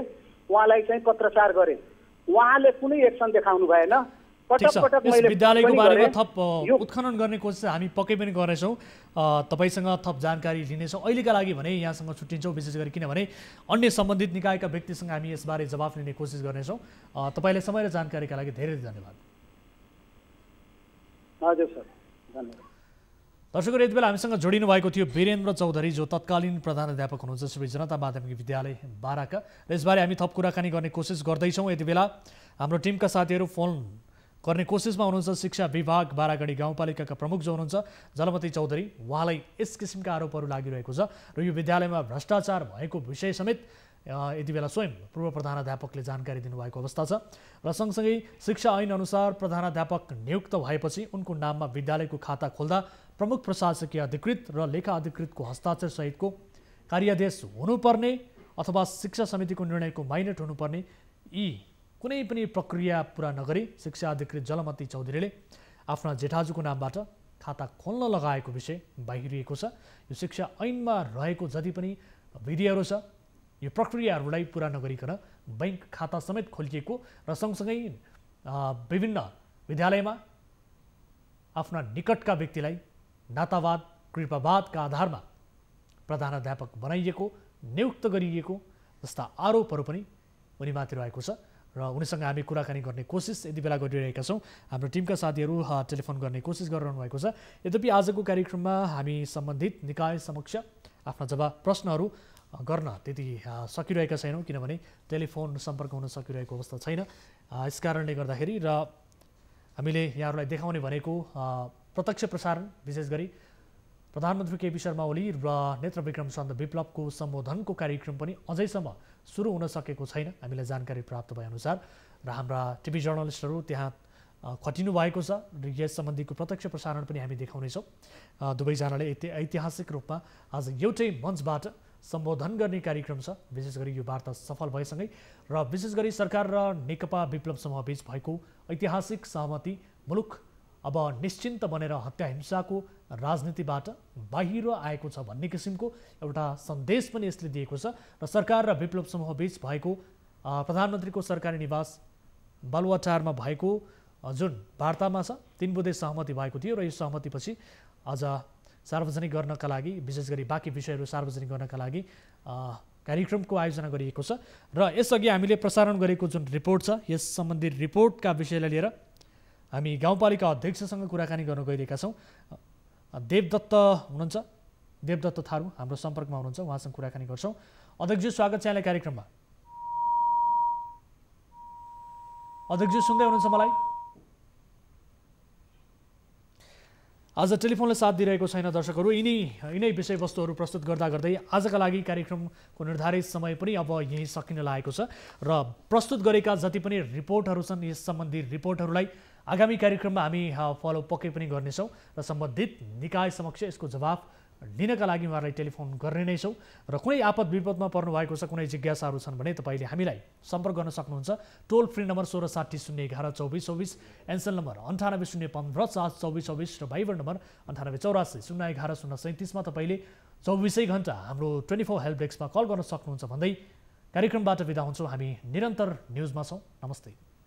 उहाँलाई चाहिँ पत्रचार गरेँ। उहाँले कुनै एक्सन देखाउनु भएन। पटक पटक मैले विद्यालयको बारेमा थप उत्खनन गर्ने कोसिस हामी पक्कै पनि गर्नेछौँ, तपाईँसँग थप जानकारी लिनेछौँ। अहिलेका लागि भने यहाँसँग छुट्टिन्छौँ, विशेष गरी किनभने अन्य सम्बन्धित निकायका व्यक्तिसँग हामी यसबारे जवाफ लिने कोसिस गर्नेछौँ। तपाईँलाई समय र जानकारीका लागि धेरै धन्यवाद। हजुर सर, धन्यवाद। दर्शकहरू, यति बेला हामीसँग जोडिनु भएको थियो वीरेन्द्र चौधरी, जो तत्कालीन प्रधानाध्यापक हुनुहुन्छ श्री जनता माध्यमिक विद्यालय बाराका, र यसबारे हामी थप कुराकानी गर्ने कोसिस गर्दैछौँ। यति बेला हाम्रो टिमका साथीहरू फोन गर्ने कोसिसमा हुनुहुन्छ शिक्षा विभाग बारागढी गाउँपालिकाका प्रमुख जो हुनुहुन्छ जलमती चौधरी। उहाँलाई यस किसिमका आरोपहरू लागिरहेको छ र यो विद्यालयमा भ्रष्टाचार भएको विषय समेत यति बेला स्वयं पूर्व प्रधानाध्यापकले जानकारी दिनुभएको अवस्था छ। र सँगसँगै शिक्षा ऐन अनुसार प्रधानाध्यापक नियुक्त भएपछि उनको नाममा विद्यालयको खाता खोल्दा प्रमुख प्रशासकीय अधिकृत र लेखा अधिकृतको हस्ताक्षर सहितको कार्यादेश हुनुपर्ने अथवा शिक्षा समितिको निर्णयको माइनट हुनुपर्ने यी कुनै पनि प्रक्रिया पुरा नगरी शिक्षा अधिकृत जलमती चौधरीले आफ्ना जेठाजुको नामबाट खाता खोल्न लगाएको विषय बाहिरिएको छ। यो शिक्षा ऐनमा रहेको जति पनि विधिहरू छ, यो प्रक्रियाहरूलाई पुरा नगरिकन बैंक खाता समेत खोलिएको र सँगसँगै विभिन्न विद्यालयमा आफ्ना निकटका व्यक्तिलाई नातावाद कृपावादका आधारमा प्रधानाध्यापक बनाइएको, नियुक्त गरिएको जस्ता आरोपहरू पनि उनीमाथि रहेको छ र उनीसँग हामी कुराकानी गर्ने कोसिस यति बेला गरिरहेका छौँ। हाम्रो टिमका साथीहरू टेलिफोन गर्ने कोसिस गरिरहनु भएको छ। यद्यपि आजको कार्यक्रममा हामी सम्बन्धित निकाय समक्ष आफ्ना जवाब प्रश्नहरू गर्न त्यति सकिरहेका छैनौँ, किनभने टेलिफोन सम्पर्क हुन सकिरहेको अवस्था छैन। यस कारणले गर्दाखेरि र हामीले यहाँहरूलाई देखाउने भनेको प्रत्यक्ष प्रसारण, विशेष गरी प्रधानमन्त्री केपी शर्मा ओली र नेत्र विक्रम चन्द विप्लवको सम्बोधनको कार्यक्रम पनि अझैसम्म सुरु हुन सकेको छैन, हामीलाई जानकारी प्राप्त भएअनुसार। र हाम्रा टिभी जर्नलिस्टहरू त्यहाँ खटिनु भएको छ र यस सम्बन्धीको प्रत्यक्ष प्रसारण पनि हामी देखाउनेछौँ। दुवैजनाले ऐतिहासिक रूपमा आज एउटै मञ्चबाट सम्बोधन गर्ने कार्यक्रम छ। विशेष गरी यो वार्ता सफल भएसँगै र विशेष गरी सरकार र नेकपा विप्लव समूहबीच भएको ऐतिहासिक सहमति मुलुक अब निश्चिन्त बनेर हत्या हिंसाको राजनीतिबाट बाहिर आएको छ भन्ने किसिमको एउटा सन्देश पनि यसले दिएको छ। र सरकार र विप्लव समूहबीच भएको प्रधानमन्त्रीको सरकारी निवास बालुवाटारमा भएको जुन वार्तामा छ 3 बुँदे सहमति भएको थियो र यो सहमतिपछि आज सार्वजनिक गर्नका लागि, विशेष गरी बाँकी विषयहरू सार्वजनिक गर्नका लागि कार्यक्रमको आयोजना गरिएको छ। र यसअघि हामीले प्रसारण गरेको जुन रिपोर्ट छ, यस सम्बन्धी रिपोर्टका विषयलाई लिएर हामी गाउँपालिका अध्यक्षसँग कुराकानी गर्न गइरहेका छौँ। देवदत्त हुनुहुन्छ, देवदत्त थारू हाम्रो सम्पर्कमा हुनुहुन्छ, उहाँसँग कुराकानी गर्छौँ। अध्यक्षजी, स्वागत छ यहाँलाई कार्यक्रममा। अध्यक्षजी सुन्दै हुनुहुन्छ मलाई? आज टेलिफोनले साथ दिइरहेको छैन दर्शकहरू। यिनै विषयवस्तुहरू प्रस्तुत गर्दा गर्दै आजका लागि कार्यक्रमको निर्धारित समय पनि अब यहीँ सकिन लागेको छ र प्रस्तुत गरेका जति पनि रिपोर्टहरू छन् यस सम्बन्धी रिपोर्टहरूलाई आगामी कार्यक्रममा हामी फलो पक्कै पनि गर्नेछौँ र सम्बन्धित निकाय समक्ष यसको जवाफ लिनका लागि उहाँहरूलाई टेलिफोन गर्ने नै छौँ। र कुनै आपद विपदमा पर्नु भएको छ, कुनै जिज्ञासाहरू छन् भने तपाईँले हामीलाई सम्पर्क गर्न सक्नुहुन्छ। टोल फ्री नम्बर 1660 011 2424, एनसेल नम्बर 98 015 72424 र भाइबर नम्बर 98 84 011 037 मा तपाईँले 24 घण्टा हाम्रो 24 हेल्प डेस्कमा कल गर्न सक्नुहुन्छ भन्दै कार्यक्रमबाट बिदा हुन्छौँ। हामी निरन्तर न्युजमा छौँ। नमस्ते।